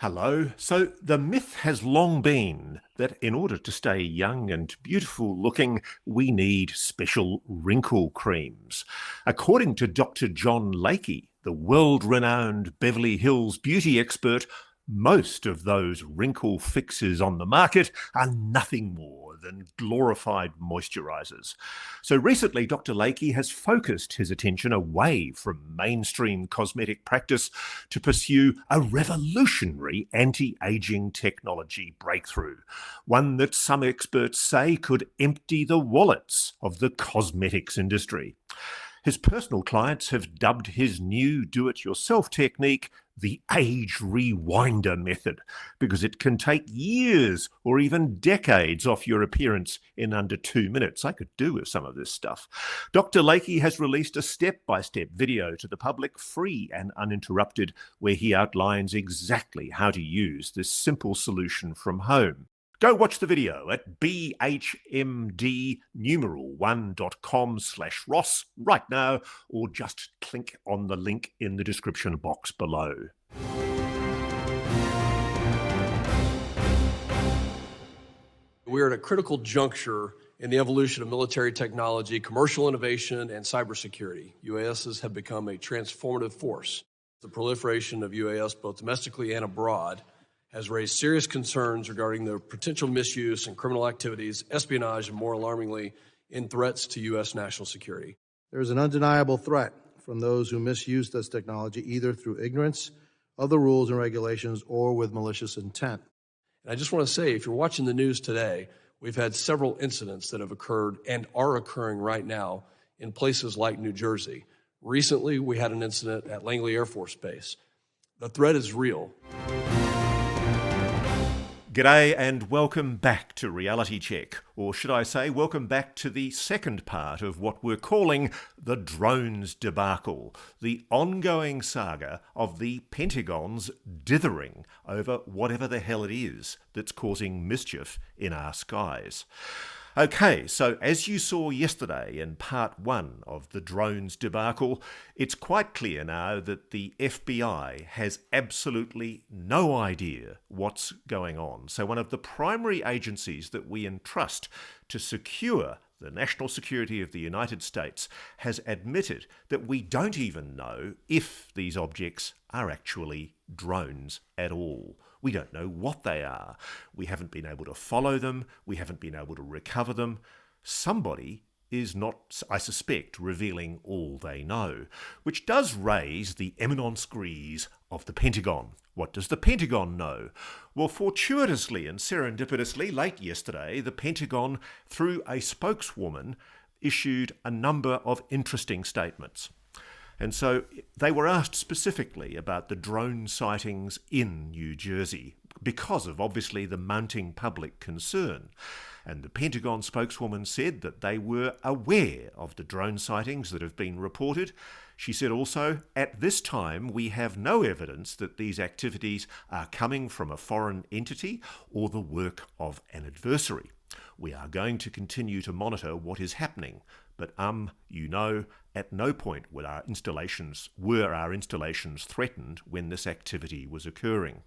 Hello. So the myth has long been that in order to stay young and beautiful looking, we need special wrinkle creams. According to Dr. John Lakey, the world-renowned Beverly Hills beauty expert, most of those wrinkle fixes on the market are nothing more than glorified moisturizers. So recently, Dr. Lakey has focused his attention away from mainstream cosmetic practice to pursue a revolutionary anti-aging technology breakthrough, one that some experts say could empty the wallets of the cosmetics industry. His personal clients have dubbed his new do-it-yourself technique the age rewinder method, because it can take years or even decades off your appearance in under 2 minutes. I could do with some of this stuff. Dr. Lakey has released a step-by-step video to the public, free and uninterrupted, where he outlines exactly how to use this simple solution from home. Go watch the video at bhmd1.com/Ross right now, or just click on the link in the description box below. We're at a critical juncture in the evolution of military technology, commercial innovation, and cybersecurity. UASs have become a transformative force. The proliferation of UAS, both domestically and abroad, has raised serious concerns regarding the potential misuse and criminal activities, espionage, and more alarmingly, in threats to U.S. national security. There is an undeniable threat from those who misuse this technology, either through ignorance of the rules and regulations or with malicious intent. And I just want to say, if you're watching the news today, we've had several incidents that have occurred and are occurring right now in places like New Jersey. Recently, we had an incident at Langley Air Force Base. The threat is real. G'day and welcome back to Reality Check, or should I say welcome back to the second part of what we're calling the drones debacle, the ongoing saga of the Pentagon's dithering over whatever the hell it is that's causing mischief in our skies. Okay, so as you saw yesterday in part one of the drones debacle, it's quite clear now that the FBI has absolutely no idea what's going on. So one of the primary agencies that we entrust to secure the national security of the United States has admitted that we don't even know if these objects are actually drones at all. We don't know what they are. We haven't been able to follow them. We haven't been able to recover them. Somebody is not, I suspect, revealing all they know, which does raise the eminence grise of the Pentagon. What does the Pentagon know? Well, fortuitously and serendipitously, late yesterday, the Pentagon, through a spokeswoman, issued a number of interesting statements. And so they were asked specifically about the drone sightings in New Jersey because of, obviously, the mounting public concern. And the Pentagon spokeswoman said that they were aware of the drone sightings that have been reported. She said also, at this time, we have no evidence that these activities are coming from a foreign entity or the work of an adversary. We are going to continue to monitor what is happening. But at no point were our installations threatened when this activity was occurring.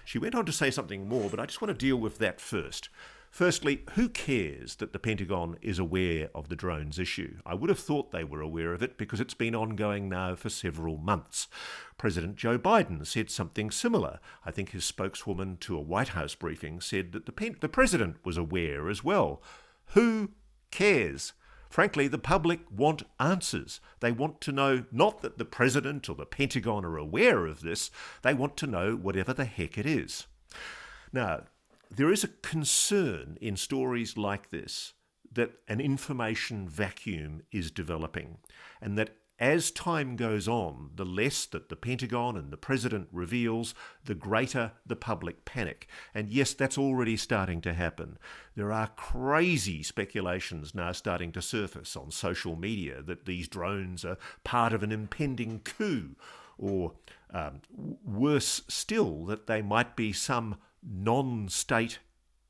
She went on to say something more, but I just want to deal with that first. Firstly, who cares that the Pentagon is aware of the drones issue? I would have thought they were aware of it because it's been ongoing now for several months. President Joe Biden said something similar. I think his spokeswoman to a White House briefing said that the president was aware as well. Who cares? Frankly, the public want answers. They want to know not that the president or the Pentagon are aware of this, they want to know whatever the heck it is. Now, there is a concern in stories like this that an information vacuum is developing, and that as time goes on, the less that the Pentagon and the president reveals, the greater the public panic. And yes, that's already starting to happen. There are crazy speculations now starting to surface on social media that these drones are part of an impending coup, or worse still, that they might be some non-state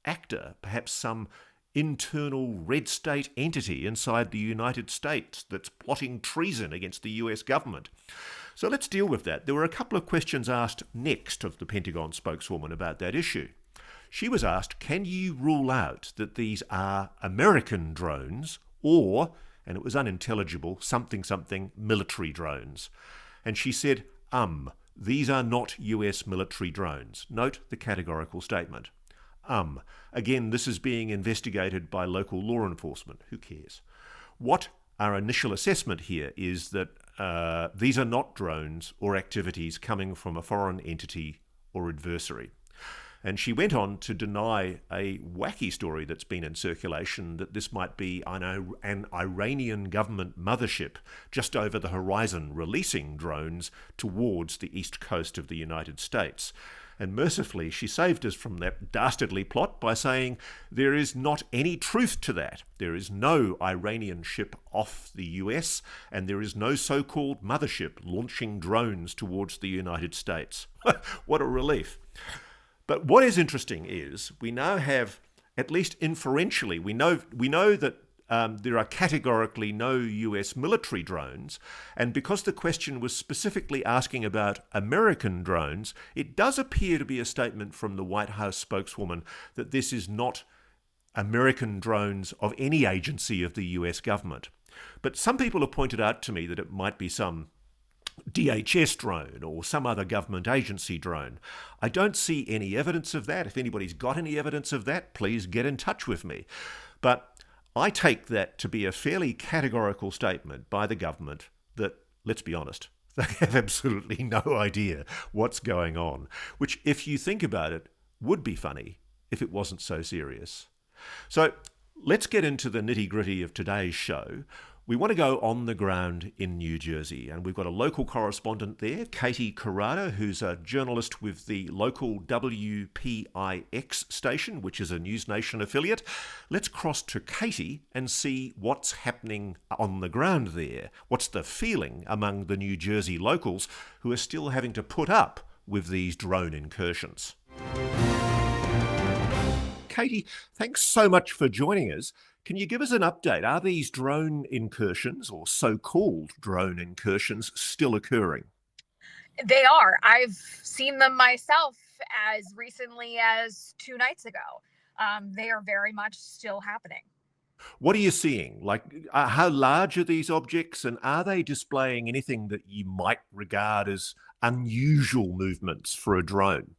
actor, perhaps some internal red state entity inside the United States that's plotting treason against the US government. So let's deal with that. There were a couple of questions asked next of the Pentagon spokeswoman about that issue. She was asked, can you rule out that these are American drones or, and it was unintelligible, something military drones? And she said, these are not US military drones. Note the categorical statement. Again, this is being investigated by local law enforcement. Who cares? What our initial assessment here is that these are not drones or activities coming from a foreign entity or adversary. And she went on to deny a wacky story that's been in circulation that this might be an Iranian government mothership just over the horizon releasing drones towards the east coast of the United States. And mercifully, she saved us from that dastardly plot by saying there is not any truth to that. There is no Iranian ship off the US, and there is no so-called mothership launching drones towards the United States. What a relief. But what is interesting is we now have, at least inferentially, we know that there are categorically no US military drones, and because the question was specifically asking about American drones, it does appear to be a statement from the White House spokeswoman that this is not American drones of any agency of the US government. But some people have pointed out to me that it might be some DHS drone or some other government agency drone. I don't see any evidence of that. If anybody's got any evidence of that, please get in touch with me. But I take that to be a fairly categorical statement by the government that, let's be honest, they have absolutely no idea what's going on, which, if you think about it, would be funny if it wasn't so serious. So let's get into the nitty-gritty of today's show. We want to go on the ground in New Jersey, and we've got a local correspondent there, Katie Corrado, who's a journalist with the local WPIX station, which is a News Nation affiliate. Let's cross to Katie and see what's happening on the ground there. What's the feeling among the New Jersey locals who are still having to put up with these drone incursions? Katie, thanks so much for joining us. Can you give us an update? Are these drone incursions, or so-called drone incursions, still occurring? They are. I've seen them myself as recently as 2 nights ago. They are very much still happening. What are you seeing? Like, how large are these objects, and are they displaying anything that you might regard as unusual movements for a drone?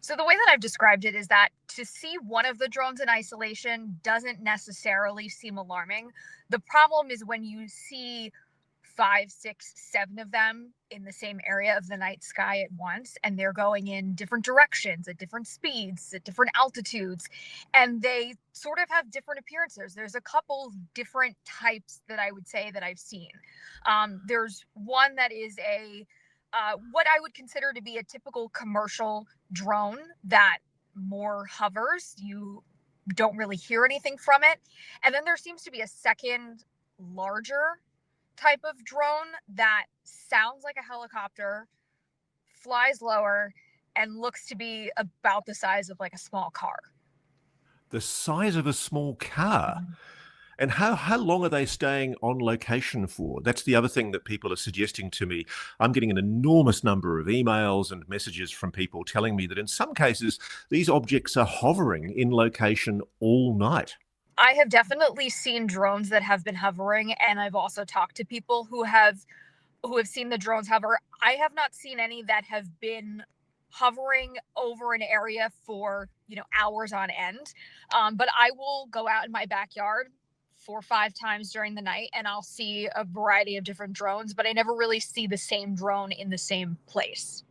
So the way that I've described it is that to see one of the drones in isolation doesn't necessarily seem alarming. The problem is when you see 5, 6, 7 of them in the same area of the night sky at once, and they're going in different directions at different speeds, at different altitudes, and they sort of have different appearances. There's a couple different types that I would say that I've seen. There's one that is what I would consider to be a typical commercial drone that more hovers. You don't really hear anything from it. And then there seems to be a second, larger type of drone that sounds like a helicopter, flies lower, and looks to be about the size of like a small car. The size of a small car? And how long are they staying on location for? That's the other thing that people are suggesting to me. I'm getting an enormous number of emails and messages from people telling me that in some cases, these objects are hovering in location all night. I have definitely seen drones that have been hovering, and I've also talked to people who have seen the drones hover. I have not seen any that have been hovering over an area for, hours on end. But I will go out in my backyard 4 or 5 times during the night, and I'll see a variety of different drones, but I never really see the same drone in the same place.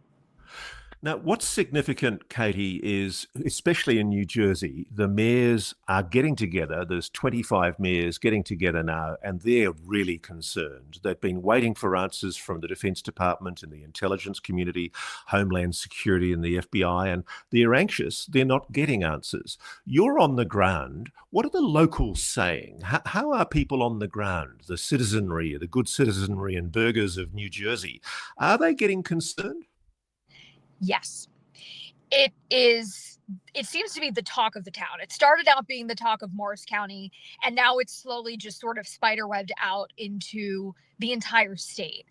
Now, what's significant, Katie, is especially in New Jersey, the mayors are getting together. There's 25 mayors getting together now, and they're really concerned. They've been waiting for answers from the Defense Department and the intelligence community, Homeland Security and the FBI, and they're anxious. They're not getting answers. You're on the ground. What are the locals saying? How are people on the ground, the citizenry, the good citizenry and burghers of New Jersey? Are they getting concerned? Yes, it is it seems to be the talk of the town. It started out being the talk of Morris County, and now it's slowly just sort of spiderwebbed out into the entire state.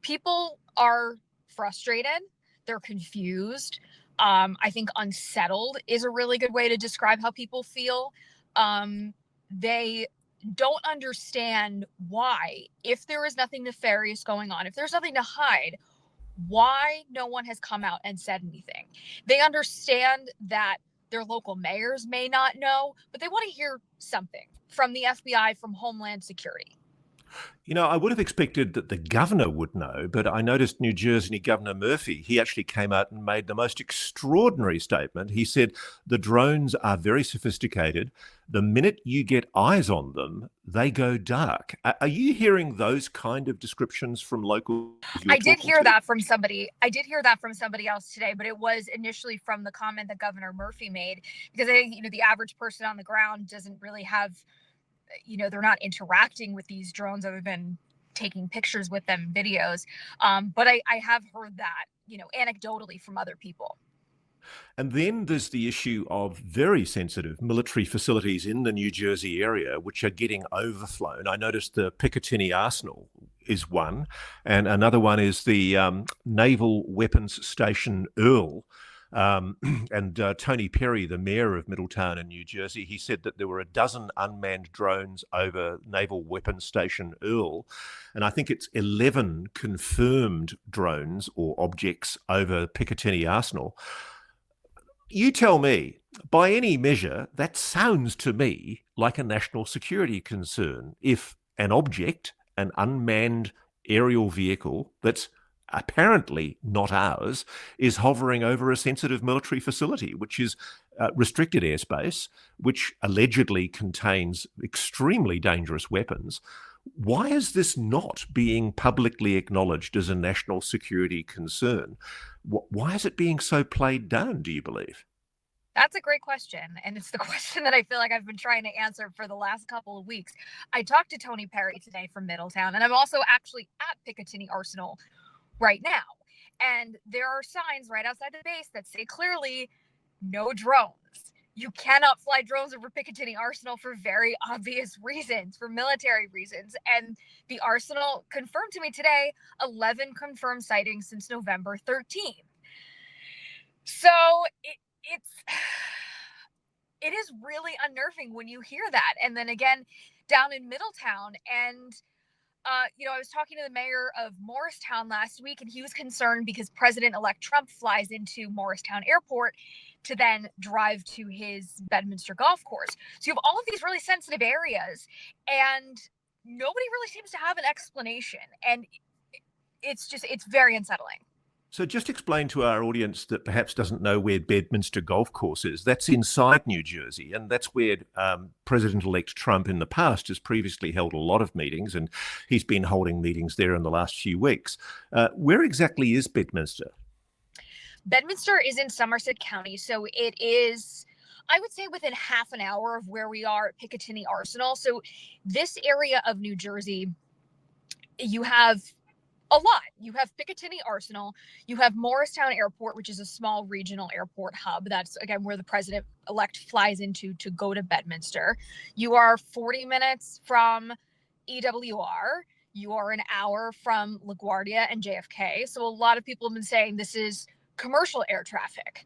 People are frustrated. They're confused. I think unsettled is a really good way to describe how people feel. They don't understand why, if there is nothing nefarious going on, if there's nothing to hide, why no one has come out and said anything. They understand that their local mayors may not know, but they want to hear something from the FBI, from Homeland Security. You know, I would have expected that the governor would know, but I noticed New Jersey Governor Murphy, he actually came out and made the most extraordinary statement. He said, the drones are very sophisticated. The minute you get eyes on them, they go dark. Are you hearing those kind of descriptions from locals? I did hear that from somebody. I did hear that from somebody else today, but it was initially from the comment that Governor Murphy made, because I think, the average person on the ground doesn't really have, they're not interacting with these drones other than taking pictures with them, videos. But I have heard that, anecdotally from other people. And then there's the issue of very sensitive military facilities in the New Jersey area, which are getting overflown. I noticed the Picatinny Arsenal is one, and another one is the Naval Weapons Station Earl. And Tony Perry, the mayor of Middletown in New Jersey, he said that there were a dozen unmanned drones over Naval Weapons Station Earl. And I think it's 11 confirmed drones or objects over Picatinny Arsenal. You tell me, by any measure, that sounds to me like a national security concern. If an object, an unmanned aerial vehicle that's apparently not ours, is hovering over a sensitive military facility, which is restricted airspace, which allegedly contains extremely dangerous weapons. Why is this not being publicly acknowledged as a national security concern? Why is it being so played down, do you believe? That's a great question. And it's the question that I feel like I've been trying to answer for the last couple of weeks. I talked to Tony Perry today from Middletown, and I'm also actually at Picatinny Arsenal right now. And there are signs right outside the base that say clearly, no drones. You cannot fly drones over Picatinny Arsenal for very obvious reasons, for military reasons. And the Arsenal confirmed to me today 11 confirmed sightings since November 13th. So it is really unnerving when you hear that. And then again, down in Middletown, and I was talking to the mayor of Morristown last week, and he was concerned because President-elect Trump flies into Morristown Airport to then drive to his Bedminster golf course. So you have all of these really sensitive areas, and nobody really seems to have an explanation. And it's very unsettling. So just explain to our audience that perhaps doesn't know where Bedminster Golf Course is. That's inside New Jersey, and that's where President-elect Trump in the past has previously held a lot of meetings, and he's been holding meetings there in the last few weeks. Where exactly is Bedminster? Bedminster is in Somerset County, so it is, I would say, within half an hour of where we are at Picatinny Arsenal. So this area of New Jersey, you have a lot. You have Picatinny Arsenal, you have Morristown Airport, which is a small regional airport hub. That's, again, where the president-elect flies into to go to Bedminster. You are 40 minutes from EWR. You are an hour from LaGuardia and JFK. So a lot of people have been saying this is commercial air traffic.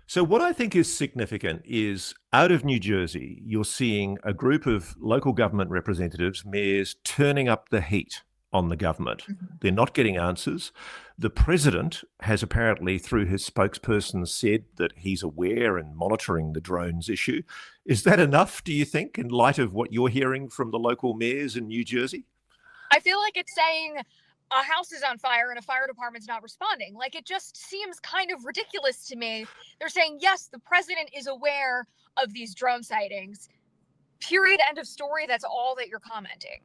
So what I think is significant is out of New Jersey, you're seeing a group of local government representatives, mayors, turning up the heat on the government. Mm-hmm. They're not getting answers. The president has apparently, through his spokesperson, said that he's aware and monitoring the drones issue. Is that enough, do you think, in light of what you're hearing from the local mayors in New Jersey? I feel like it's saying a house is on fire and a fire department's not responding. Like, it just seems kind of ridiculous to me. They're saying, yes, the president is aware of these drone sightings. Period. End of story. That's all that you're commenting.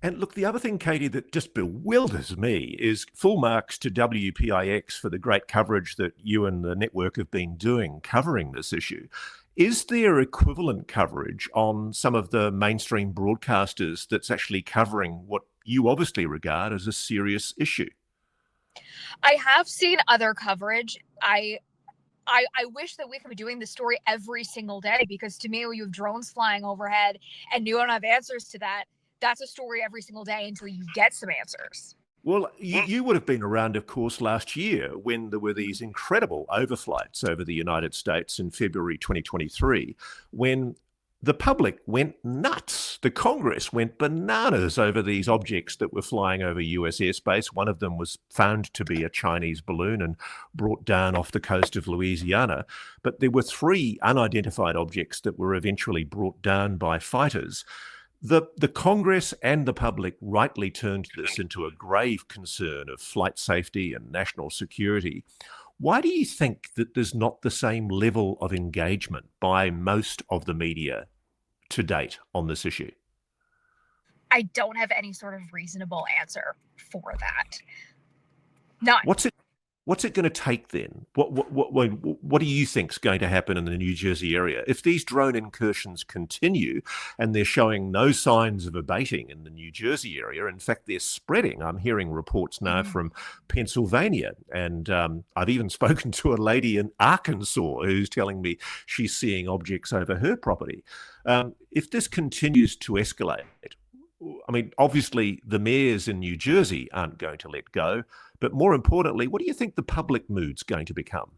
And look, the other thing, Katie, that just bewilders me is full marks to WPIX for the great coverage that you and the network have been doing covering this issue. Is there equivalent coverage on some of the mainstream broadcasters that's actually covering what you obviously regard as a serious issue? I have seen other coverage. I wish that we could be doing this story every single day, because to me, when you have drones flying overhead and you don't have answers to that, that's a story every single day until you get some answers. Well, you would have been around, of course, last year when there were these incredible overflights over the United States in February 2023, when the public went nuts. The Congress went bananas over these objects that were flying over US airspace. One of them was found to be a Chinese balloon and brought down off the coast of Louisiana. But there were 3 unidentified objects that were eventually brought down by fighters. The Congress and the public rightly turned this into a grave concern of flight safety and national security. Why do you think that there's not the same level of engagement by most of the media to date on this issue? I don't have any sort of reasonable answer for that. None. What's it going to take then? What do you think's going to happen in the New Jersey area if these drone incursions continue and they're showing no signs of abating in the New Jersey area? In fact, they're spreading. I'm hearing reports now from Pennsylvania, and I've even spoken to a lady in Arkansas who's telling me she's seeing objects over her property. If this continues to escalate, I mean, obviously the mayors in New Jersey aren't going to let go, but more importantly, what do you think the public mood's going to become?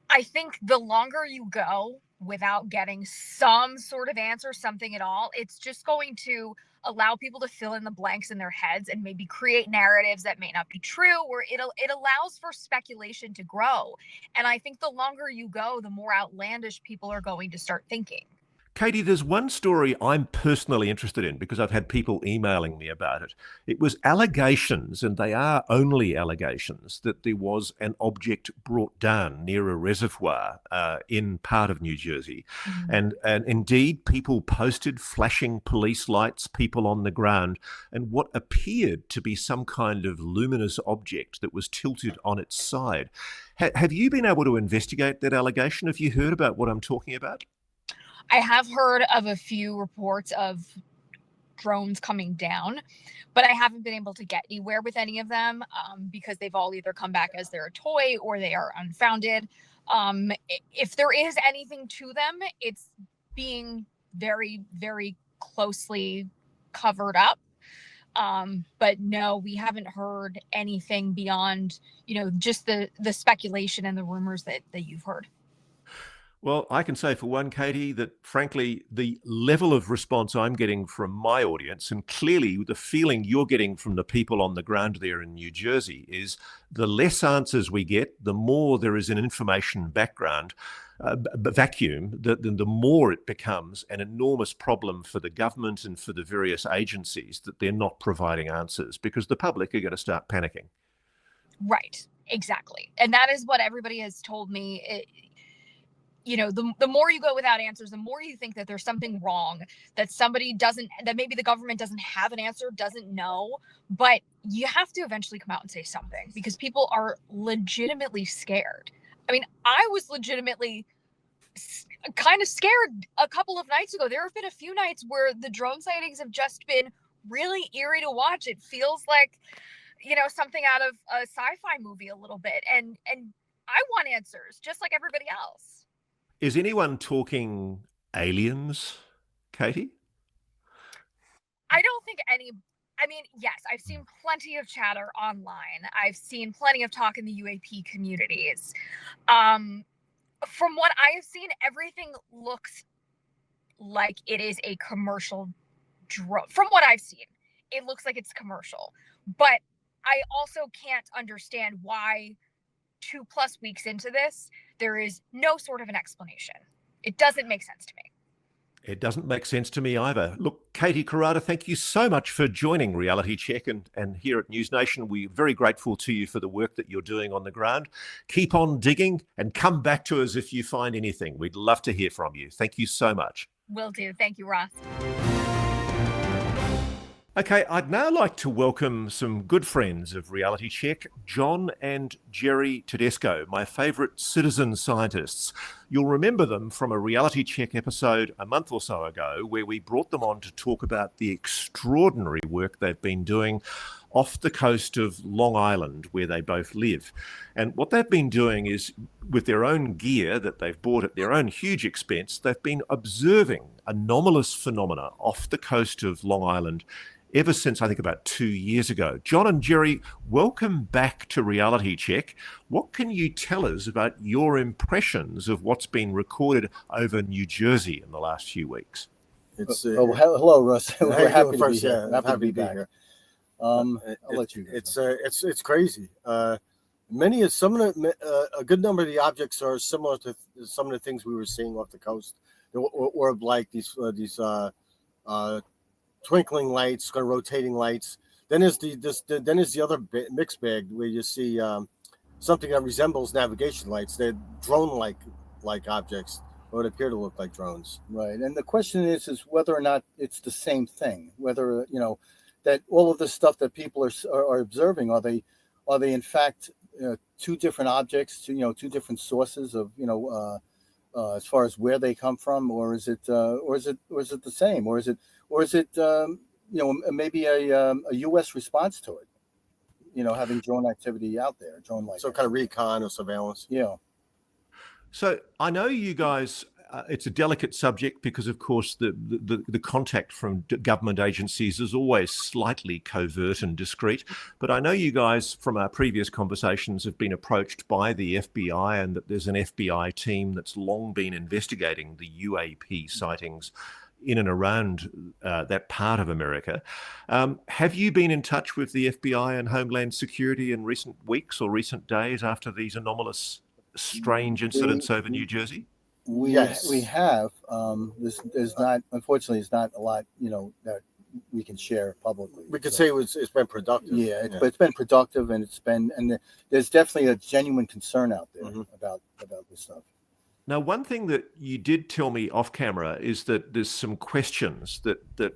I think the longer you go without getting some sort of answer, something at all, it's just going to allow people to fill in the blanks in their heads and maybe create narratives that may not be true, or it allows for speculation to grow. And I think the longer you go, the more outlandish people are going to start thinking. Katie, there's one story I'm personally interested in because I've had people emailing me about it. It was allegations, and they are only allegations, that there was an object brought down near a reservoir in part of New Jersey. And indeed, people posted flashing police lights, people on the ground, and what appeared to be some kind of luminous object that was tilted on its side. Have you been able to investigate that allegation? Have you heard about what I'm talking about? I have heard of a few reports of drones coming down, but I haven't been able to get anywhere with any of them because they've all either come back as they're a toy or they are unfounded. If there is anything to them, it's being very, very closely covered up. But no, we haven't heard anything beyond, just the speculation and the rumors that you've heard. Well, I can say for one, Katie, that frankly, the level of response I'm getting from my audience, and clearly the feeling you're getting from the people on the ground there in New Jersey, is the less answers we get, the more there is an information background vacuum, the more it becomes an enormous problem for the government and for the various agencies that they're not providing answers, because the public are going to start panicking. Right, exactly. And that is what everybody has told me. The more you go without answers, the more you think that there's something wrong, that that maybe the government doesn't have an answer, doesn't know, but you have to eventually come out and say something, because people are legitimately scared. I mean, I was legitimately kind of scared a couple of nights ago. There have been a few nights where the drone sightings have just been really eerie to watch. It feels like, something out of a sci-fi movie a little bit. And I want answers just like everybody else. Is anyone talking aliens, Katie? I don't think yes, I've seen plenty of chatter online. I've seen plenty of talk in the UAP communities. From what I have seen, everything looks like it is a commercial drone. From what I've seen, it looks like it's commercial. But I also can't understand why 2+ weeks into this, there is no sort of an explanation. It doesn't make sense to me. It doesn't make sense to me either. Look, Katie Corrado, thank you so much for joining Reality Check. And here at News Nation, we're very grateful to you for the work that you're doing on the ground. Keep on digging and come back to us if you find anything. We'd love to hear from you. Thank you so much. Will do. Thank you, Ross. Okay, I'd now like to welcome some good friends of Reality Check, John and Gerry Tedesco, my favourite citizen scientists. You'll remember them from a reality check episode a month or so ago, where we brought them on to talk about the extraordinary work they've been doing off the coast of Long Island, where they both live. And what they've been doing is, with their own gear that they've bought at their own huge expense, they've been observing anomalous phenomena off the coast of Long Island ever since, I think, about 2 years ago. John and Gerry, welcome back to Reality Check. What can you tell us about your impressions of what's been recorded over New Jersey in the last few weeks? Hello, Russ. We're happy to be here. Happy to be back. Here. I'll let you go. It's crazy. A good number of the objects are similar to some of the things we were seeing off the coast, or like these twinkling lights, kind of rotating lights. Then is the other mixed bag where you see something that resembles navigation lights. They're drone-like objects, or would appear to look like drones. Right, and the question is whether or not it's the same thing. Whether that all of the stuff that people are observing, are they in fact two different objects, two different sources of as far as where they come from, or is it the same, or is it maybe a U.S. response to it, having drone activity out there, drone-like. So kind of recon or surveillance. Yeah. So I know you guys, it's a delicate subject because, of course, the contact from government agencies is always slightly covert and discreet. But I know you guys, from our previous conversations, have been approached by the FBI, and that there's an FBI team that's long been investigating the UAP sightings in and around that part of America. Have you been in touch with the FBI and Homeland Security in recent weeks or recent days after these anomalous, strange incidents over New Jersey? We have. There's not, unfortunately, it's not a lot, that we can share publicly. We could say it's been productive. But it's been productive, and there's definitely a genuine concern out there about this stuff. Now, one thing that you did tell me off camera is that there's some questions that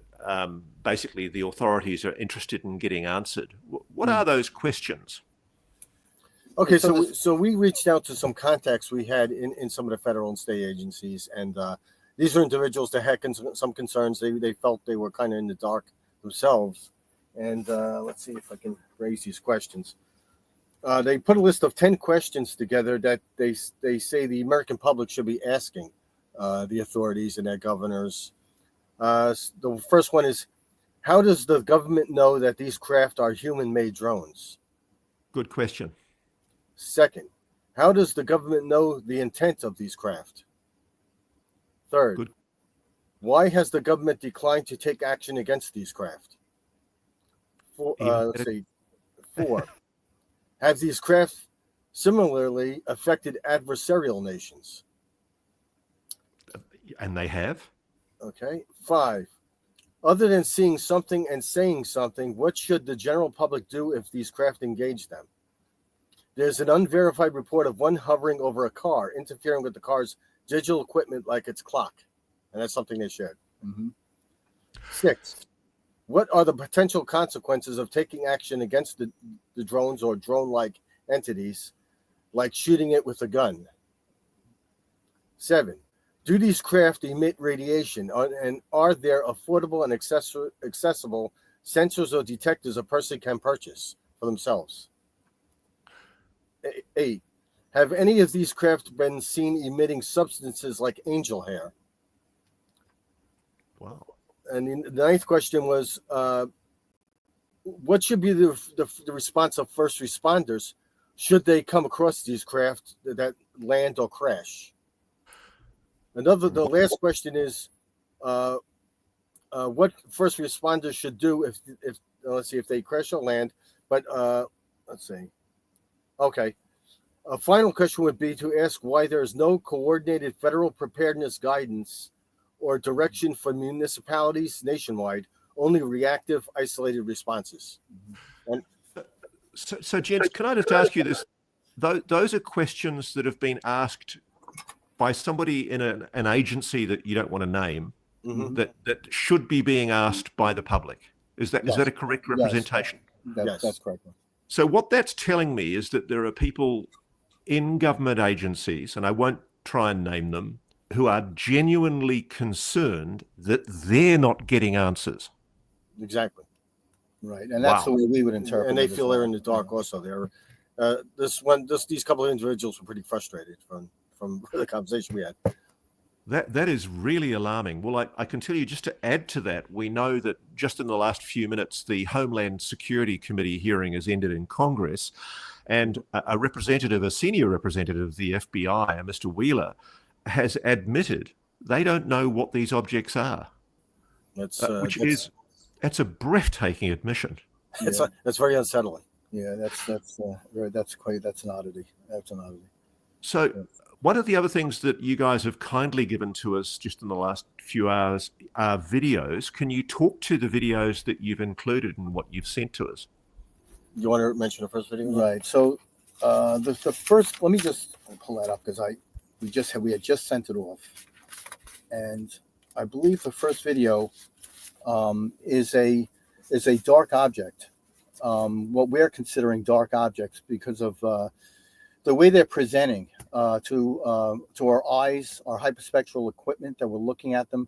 basically the authorities are interested in getting answered. What are those questions? Okay, so we reached out to some contacts we had in some of the federal and state agencies, and these are individuals that had some concerns. They felt they were kind of in the dark themselves. And let's see if I can raise these questions. They put a list of 10 questions together that they say the American public should be asking the authorities and their governors. The first one is, how does the government know that these craft are human-made drones? Good question. Second, how does the government know the intent of these craft? Third, why has the government declined to take action against these craft? Four, have these craft similarly affected adversarial nations? And they have? Okay. 5, other than seeing something and saying something, what should the general public do if these craft engage them? There's an unverified report of one hovering over a car, interfering with the car's digital equipment like its clock. And that's something they shared. 6, what are the potential consequences of taking action against the drones or drone-like entities, like shooting it with a gun? 7, do these craft emit radiation, and are there affordable and accessible sensors or detectors a person can purchase for themselves? 8, have any of these craft been seen emitting substances like angel hair? Wow. And the 9th question was, what should be the response of first responders should they come across these craft that land or crash? The last question is, what first responders should do if let's see, if they crash or land, but let's see. Okay. A final question would be to ask why there is no coordinated federal preparedness guidance or direction for municipalities nationwide, only reactive, isolated responses. And so gents, can I just ask you this? Those are questions that have been asked by somebody in an agency that you don't want to name, that should be being asked by the public. Is that a correct representation? Yes. That's correct. So what that's telling me is that there are people in government agencies, and I won't try and name them, who are genuinely concerned that they're not getting answers. Exactly. Right, and that's the way we would interpret and it. they feel they're in the dark also. They're these couple of individuals were pretty frustrated from the conversation we had. That is really alarming. Well, I can tell you, just to add to that, we know that just in the last few minutes, the Homeland Security Committee hearing has ended in Congress, and a senior representative of the FBI, Mr. Wheeler, has admitted they don't know what these objects are. That's a breathtaking admission. That's very unsettling. Yeah, that's an oddity. That's an oddity. So one of the other things that you guys have kindly given to us just in the last few hours are videos. Can you talk to the videos that you've included in what you've sent to us? You want to mention the first video? Right. So the first, let me just pull that up because we had just sent it off, and I believe the first video is a dark object. What we're considering dark objects because of the way they're presenting to our eyes, our hyperspectral equipment that we're looking at them.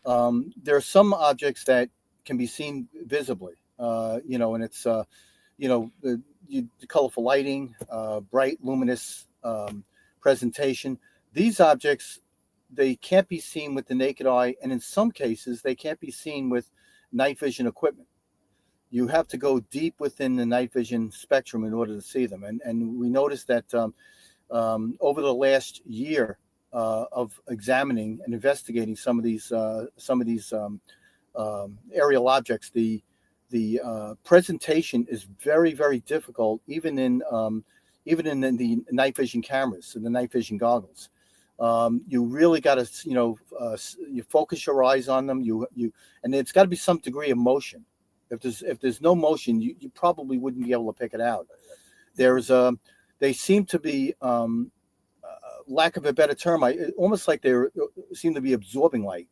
There are some objects that can be seen visibly, and it's the colorful lighting, bright, luminous presentation. These objects, they can't be seen with the naked eye, and in some cases, they can't be seen with night vision equipment. You have to go deep within the night vision spectrum in order to see them. And we noticed that over the last year of examining and investigating some of these aerial objects, the presentation is very, very difficult, even in the night vision cameras and the night vision goggles. You really got to you focus your eyes on them. And it's got to be some degree of motion. If there's no motion, you probably wouldn't be able to pick it out. They seem to be, lack of a better term, almost like they seem to be absorbing light.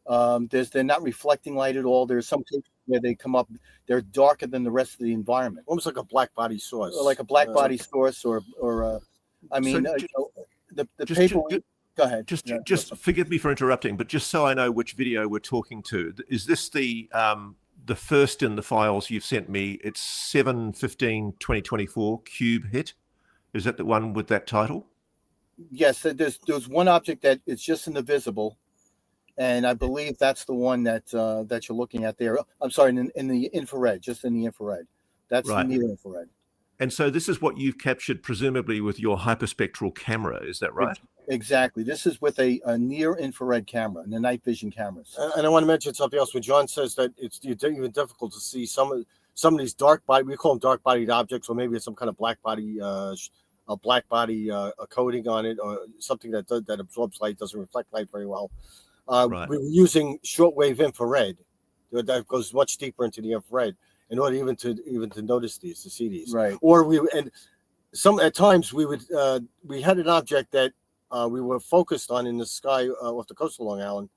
They're not reflecting light at all. There's some cases where they come up, they're darker than the rest of the environment, almost like a black body source, or like a black body source, or I mean, the paper. Go ahead. Just forgive me for interrupting, but just so I know which video we're talking to, is this the first in the files you've sent me? It's 7/15/2024 Cube hit. Is that the one with that title? Yes, there's one object that is just in the visible, and I believe that's the one that you're looking at there. I'm sorry, in the infrared, just in the infrared. That's right. The near infrared. And so this is what you've captured, presumably with your hyperspectral camera. Is that right? Exactly. This is with a near infrared camera and the night vision cameras. And I want to mention something else. When John says that it's even difficult to see some of these dark body, we call them dark bodied objects, or maybe it's some kind of black body, a black body coating on it, or something that absorbs light, doesn't reflect light very well. Right. We were using shortwave infrared that goes much deeper into the infrared in order even to notice these, to see these. Right. Or at times we had an object that we were focused on in the sky off the coast of Long Island,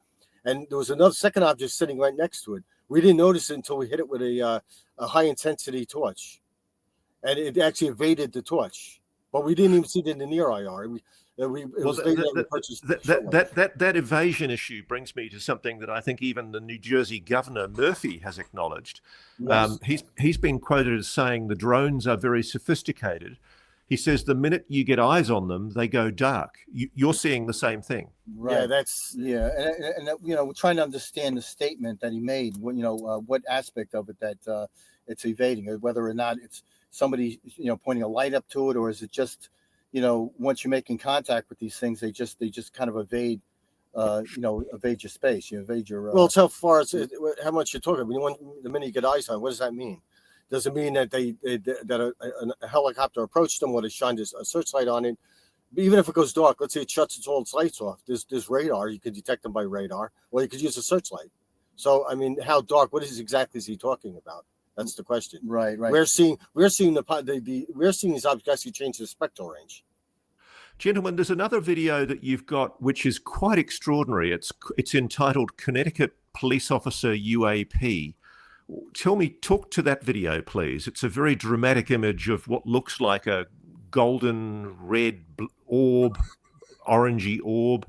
and there was another second object sitting right next to it. We didn't notice it until we hit it with a high intensity torch, and it actually evaded the torch, but we didn't even see it in the near IR. That evasion issue brings me to something that I think even the New Jersey Governor Murphy has acknowledged. Yes. He's been quoted as saying the drones are very sophisticated. He says the minute you get eyes on them, they go dark. You're seeing the same thing, right? Yeah, and we're trying to understand the statement that he made. What aspect of it that it's evading, whether or not it's somebody pointing a light up to it, or is it just once you're making contact with these things, they just kind of evade evade your space, evade your. Well, it's how far how much you're talking. I mean, the minute you get eyes on it, what does that mean? Does it mean that a helicopter approached them, or they shined a searchlight on it? Even if it goes dark, let's say it shuts all its lights off. There's radar. You could detect them by radar, or you could use a searchlight. So, I mean, how dark? What exactly is he talking about? That's the question. Right. We're seeing these objects actually change the spectral range. Gentlemen, there's another video that you've got which is quite extraordinary. It's entitled "Connecticut Police Officer UAP." Talk to that video, please. It's a very dramatic image of what looks like a golden red orb orangey orb.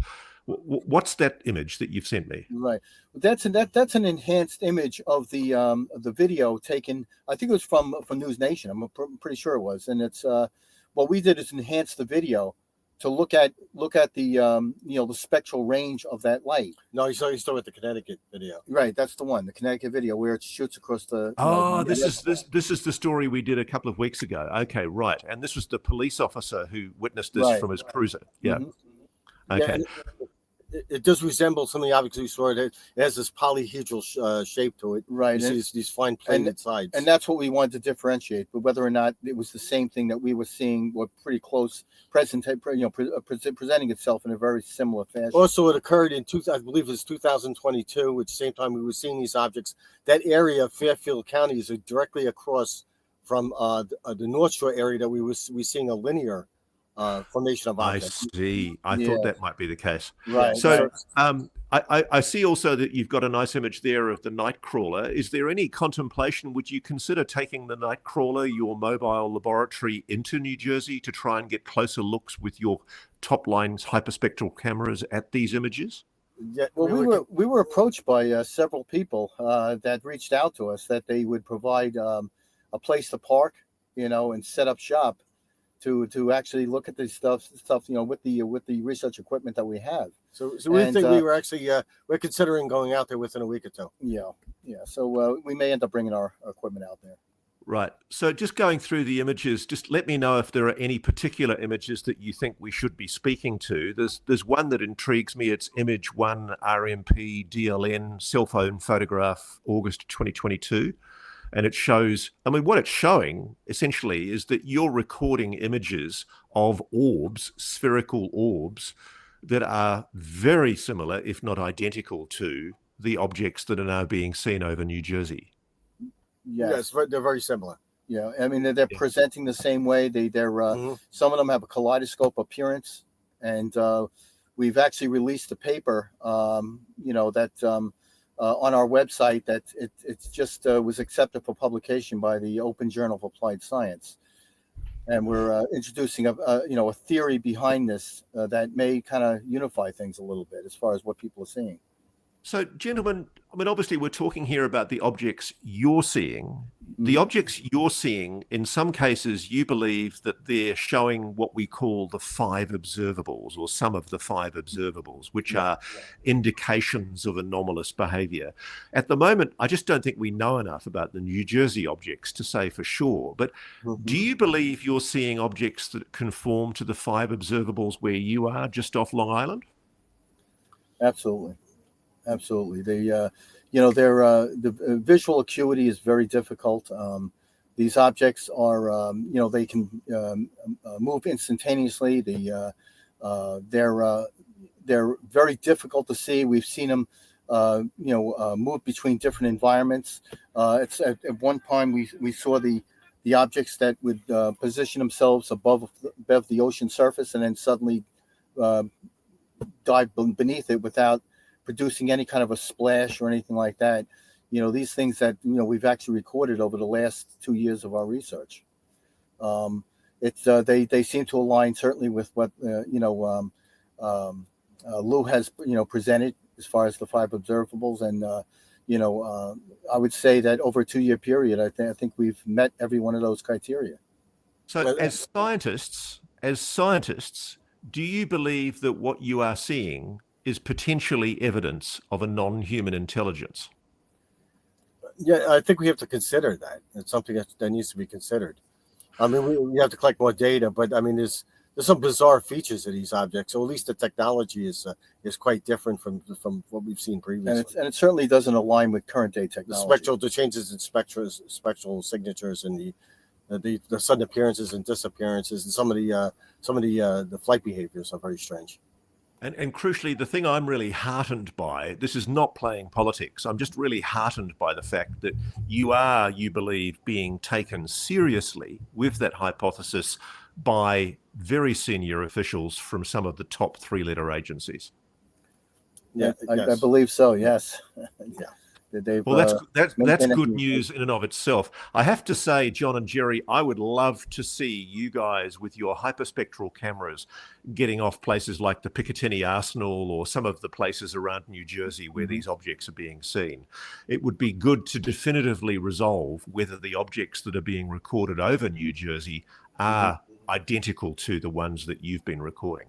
What's that image that you've sent me? Right. That's an enhanced image of the video taken. I think it was from News Nation. I'm pretty sure it was. And it's what we did is enhance the video to look at the the spectral range of that light. No, you started with the Connecticut video. Right. That's the one, the Connecticut video where it shoots across the. This is the story we did a couple of weeks ago. Okay, right. And this was the police officer who witnessed this from his cruiser. Yeah. Mm-hmm. Okay. Yeah, it does resemble some of the objects we saw. It has this polyhedral shape to it. Right. These fine plated sides. And that's what we wanted to differentiate. But whether or not it was the same thing that we were seeing, were pretty close, presenting itself in a very similar fashion. Also, it occurred in I believe it was 2022. At the same time we were seeing these objects. That area of Fairfield County is directly across from the North Shore area that we seeing a linear formation of objects. I see. I thought that might be the case. Right. So I see also that you've got a nice image there of the Nightcrawler. Is there any contemplation? Would you consider taking the Nightcrawler, your mobile laboratory, into New Jersey to try and get closer looks with your top-line hyperspectral cameras at these images? Yeah, well, we were approached by several people that reached out to us that they would provide a place to park, and set up shop to actually look at this stuff, with the research equipment that we have. So we think we were actually we're considering going out there within a week or two. Yeah. So we may end up bringing our equipment out there. Right. So just going through the images, just let me know if there are any particular images that you think we should be speaking to. There's one that intrigues me. It's image 1 RMP DLN cell phone photograph, August 2022. And it shows, what it's showing essentially is that you're recording images of orbs, spherical orbs, that are very similar, if not identical, to the objects that are now being seen over New Jersey. Yes, they're very similar. Yeah, they're presenting the same way. They're some of them have a kaleidoscope appearance, and we've actually released a paper, that. On our website that it's just was accepted for publication by the Open Journal of Applied Science, and we're introducing a theory behind this that may kind of unify things a little bit as far as what people are seeing. So, gentlemen, obviously we're talking here about the objects you're seeing. The objects you're seeing, in some cases, you believe that they're showing what we call the 5 observables, or some of the 5 observables, which are indications of anomalous behavior. At the moment, I just don't think we know enough about the New Jersey objects to say for sure. But do you believe you're seeing objects that conform to the 5 observables where you are, just off Long Island? Absolutely. The visual acuity is very difficult. These objects are, they can move instantaneously. They're very difficult to see. We've seen them, move between different environments. It's at one time we saw the objects that would position themselves above the ocean surface and then suddenly dive beneath it without producing any kind of a splash or anything like that. These things that we've actually recorded over the last 2 years of our research. They seem to align certainly with what Lou has presented as far as the 5 observables, and I would say that over a 2-year period, I think we've met every one of those criteria. So, as scientists, do you believe that what you are seeing is potentially evidence of a non-human intelligence? Yeah, I think we have to consider that. It's something that needs to be considered. We have to collect more data, but there's some bizarre features of these objects. So at least the technology is quite different from what we've seen previously. And it certainly doesn't align with current day technology. The changes in spectral signatures and the sudden appearances and disappearances, and some of the flight behaviors are very strange. And crucially, the thing I'm really heartened by, this is not playing politics, I'm just really heartened by the fact that you believe, being taken seriously with that hypothesis by very senior officials from some of the top 3-letter agencies. Yeah, I believe so, yes. They've Well, that's maintained good it. news in and of itself. I have to say, John and Gerry, I would love to see you guys with your hyperspectral cameras getting off places like the Picatinny Arsenal or some of the places around New Jersey where these objects are being seen. It would be good to definitively resolve whether the objects that are being recorded over New Jersey are identical to the ones that you've been recording.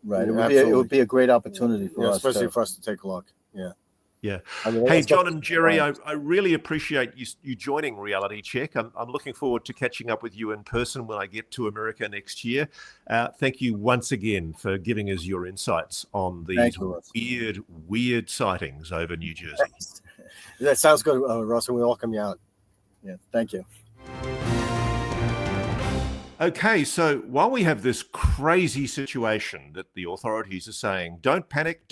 Right. Yeah, It would be a great opportunity for us, especially for us to take a look. Yeah. I mean, Hey, that's John what- and Gerry, I really appreciate you joining Reality Check. I'm looking forward to catching up with you in person when I get to America next year. Thank you once again for giving us your insights on these Thank you, Russ. weird sightings over New Jersey. That sounds good, Russ, and we welcome you out. Yeah. Thank you. Okay, so while we have this crazy situation that the authorities are saying, don't panic,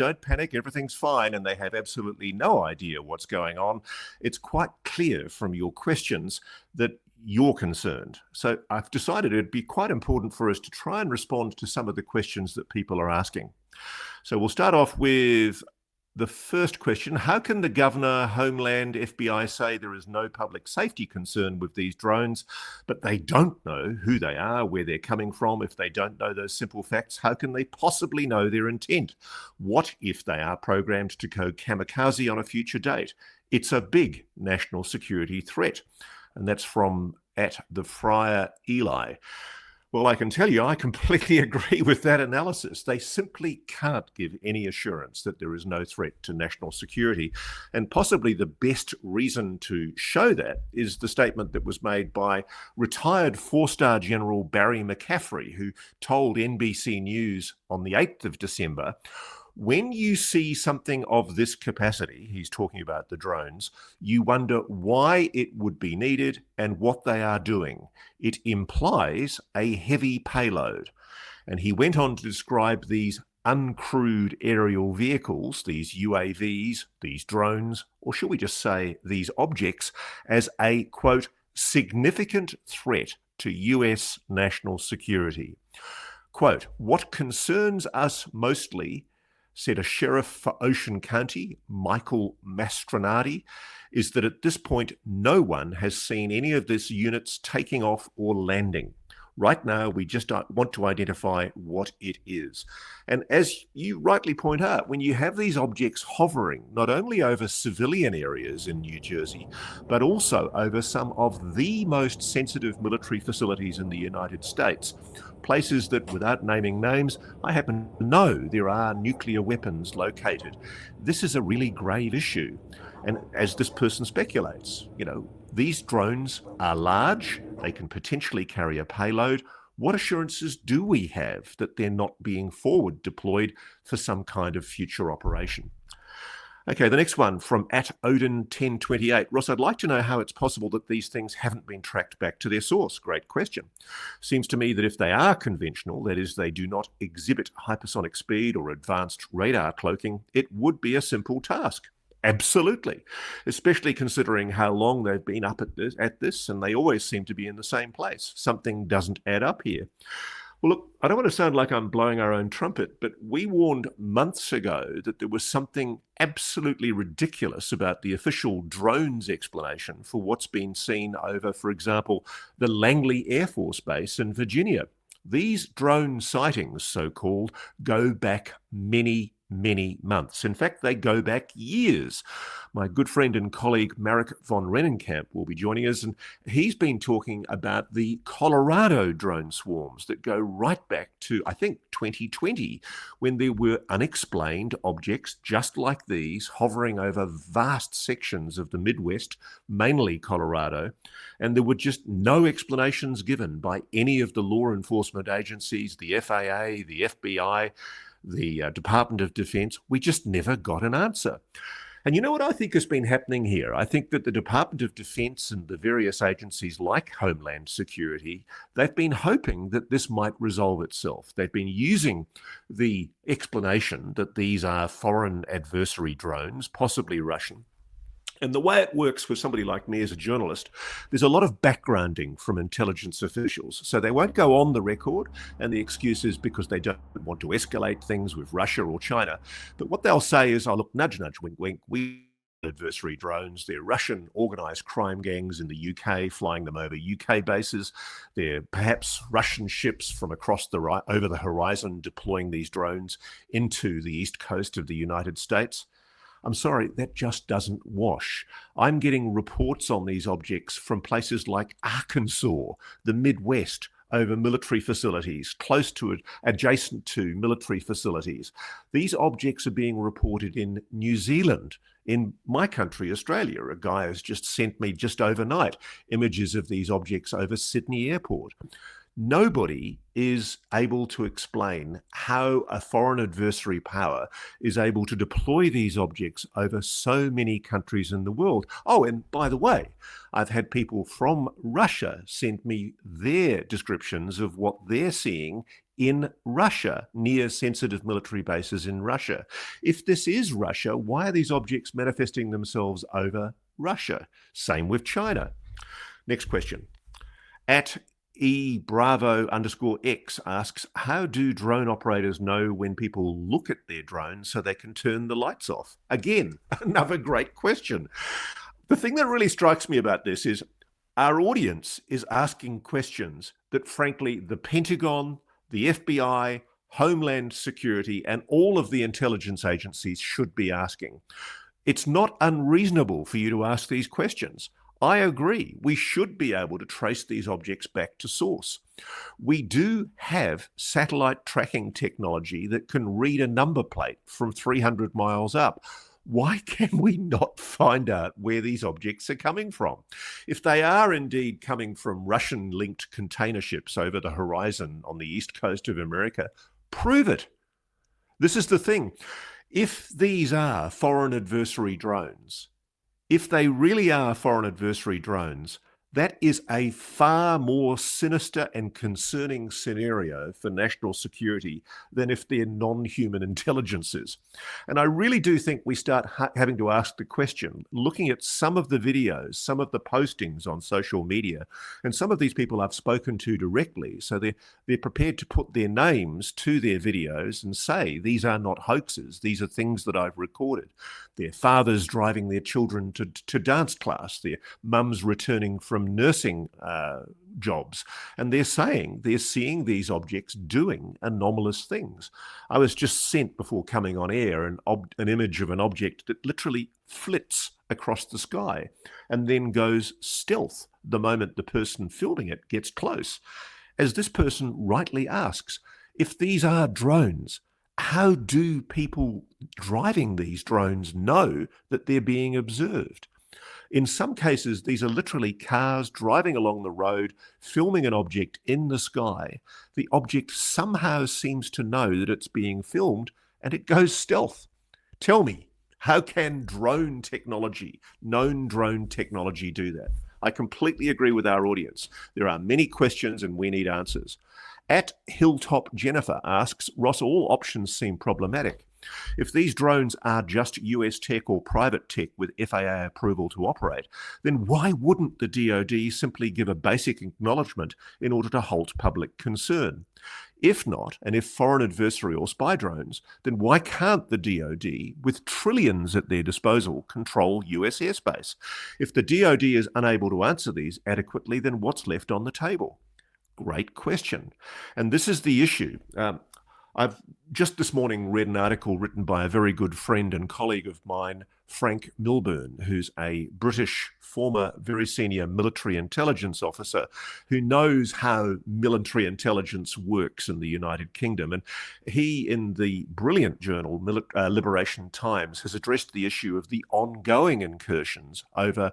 everything's fine, and they have absolutely no idea what's going on, it's quite clear from your questions that you're concerned. So I've decided it'd be quite important for us to try and respond to some of the questions that people are asking. So we'll start off with the first question. How can the governor, Homeland, FBI say there is no public safety concern with these drones, but they don't know who they are, where they're coming from? If they don't know those simple facts, how can they possibly know their intent? What if they are programmed to go kamikaze on a future date? It's a big national security threat. And that's from @the_Friar_Eli. Well, I can tell you, I completely agree with that analysis. They simply can't give any assurance that there is no threat to national security. And possibly the best reason to show that is the statement that was made by retired four-star General Barry McCaffrey, who told NBC News on the 8th of December, when you see something of this capacity, he's talking about the drones, you wonder why it would be needed and what they are doing. It implies a heavy payload. And he went on to describe these uncrewed aerial vehicles, these UAVs, these drones, or shall we just say these objects, as a, quote, significant threat to US national security. Quote, what concerns us mostly, said a sheriff for Ocean County, Michael Mastronardi, is that at this point, no one has seen any of these units taking off or landing. Right now, we just want to identify what it is. And as you rightly point out, when you have these objects hovering, not only over civilian areas in New Jersey, but also over some of the most sensitive military facilities in the United States, places that, without naming names, I happen to know there are nuclear weapons located. This is a really grave issue. And as this person speculates, these drones are large, they can potentially carry a payload. What assurances do we have that they're not being forward deployed for some kind of future operation? Okay, the next one from @Odin1028. Ross, I'd like to know how it's possible that these things haven't been tracked back to their source. Great question. Seems to me that if they are conventional, that is, they do not exhibit hypersonic speed or advanced radar cloaking, it would be a simple task. Absolutely, especially considering how long they've been up at this, and they always seem to be in the same place. Something doesn't add up here. Well, look, I don't want to sound like I'm blowing our own trumpet, but we warned months ago that there was something absolutely ridiculous about the official drones explanation for what's been seen over, for example, the Langley Air Force Base in Virginia. These drone sightings, so-called, go back many months. In fact, they go back years. My good friend and colleague Marek von Rennenkamp will be joining us, and he's been talking about the Colorado drone swarms that go right back to, I think, 2020, when there were unexplained objects just like these hovering over vast sections of the Midwest, mainly Colorado, and there were just no explanations given by any of the law enforcement agencies, the FAA, the FBI, the Department of Defense. We just never got an answer. And you know what I think has been happening here? I think that the Department of Defense and the various agencies like Homeland Security, they've been hoping that this might resolve itself. They've been using the explanation that these are foreign adversary drones, possibly Russian. And the way it works for somebody like me as a journalist, there's a lot of backgrounding from intelligence officials. So they won't go on the record, and the excuse is because they don't want to escalate things with Russia or China. But what they'll say is, oh, look, nudge, nudge, wink, wink, we adversary drones. They're Russian organised crime gangs in the UK flying them over UK bases. They're perhaps Russian ships from across over the horizon deploying these drones into the east coast of the United States. I'm sorry, that just doesn't wash. I'm getting reports on these objects from places like Arkansas, the Midwest, over military facilities, close to it, adjacent to military facilities. These objects are being reported in New Zealand, in my country, Australia. A guy has just sent me just overnight images of these objects over Sydney Airport. Nobody is able to explain how a foreign adversary power is able to deploy these objects over so many countries in the world. Oh, and by the way, I've had people from Russia send me their descriptions of what they're seeing in Russia, near sensitive military bases in Russia. If this is Russia, why are these objects manifesting themselves over Russia? Same with China. Next question. At eBravo_X asks, how do drone operators know when people look at their drones so they can turn the lights off? Again, another great question. The thing that really strikes me about this is our audience is asking questions that, frankly, the Pentagon, the FBI, Homeland Security, and all of the intelligence agencies should be asking. It's not unreasonable for you to ask these questions. I agree. We should be able to trace these objects back to source. We do have satellite tracking technology that can read a number plate from 300 miles up. Why can we not find out where these objects are coming from? If they are indeed coming from Russian-linked container ships over the horizon on the east coast of America, prove it. This is the thing. If these are foreign adversary drones, if they really are foreign adversary drones, that is a far more sinister and concerning scenario for national security than if they're non-human intelligences. And I really do think we start having to ask the question, looking at some of the videos, some of the postings on social media, and some of these people I've spoken to directly, so they're prepared to put their names to their videos and say, these are not hoaxes, these are things that I've recorded. Their fathers driving their children to dance class, their mums returning from nursing jobs, and they're saying they're seeing these objects doing anomalous things. I was just sent before coming on air an image of an object that literally flits across the sky and then goes stealth the moment the person filming it gets close. As this person rightly asks, if these are drones, how do people driving these drones know that they're being observed? In some cases, these are literally cars driving along the road, filming an object in the sky. The object somehow seems to know that it's being filmed and it goes stealth. Tell me, how can drone technology, known drone technology, do that? I completely agree with our audience. There are many questions and we need answers. At Hilltop Jennifer asks, Ross, all options seem problematic. If these drones are just US tech or private tech with FAA approval to operate, then why wouldn't the DoD simply give a basic acknowledgement in order to halt public concern? If not, and if foreign adversary or spy drones, then why can't the DoD, with trillions at their disposal, control US airspace? If the DoD is unable to answer these adequately, then what's left on the table? Great question. And this is the issue. I've just this morning read an article written by a very good friend and colleague of mine, Frank Milburn, who's a British former very senior military intelligence officer who knows how military intelligence works in the United Kingdom. And he, in the brilliant journal Liberation Times, has addressed the issue of the ongoing incursions over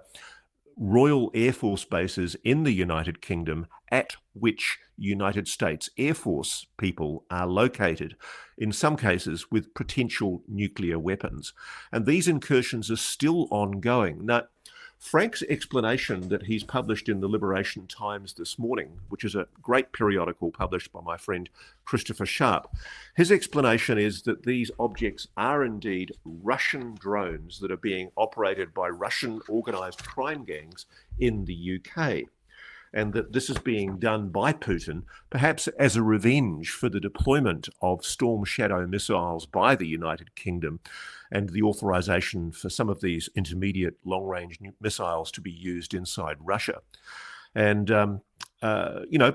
Royal Air Force bases in the United Kingdom at which United States Air Force people are located, in some cases with potential nuclear weapons. And these incursions are still ongoing. Now, Frank's explanation that he's published in the Liberation Times this morning, which is a great periodical published by my friend Christopher Sharp, his explanation is that these objects are indeed Russian drones that are being operated by Russian organised crime gangs in the UK. and that this is being done by Putin, perhaps as a revenge for the deployment of Storm Shadow missiles by the United Kingdom and the authorization for some of these intermediate long-range missiles to be used inside Russia. And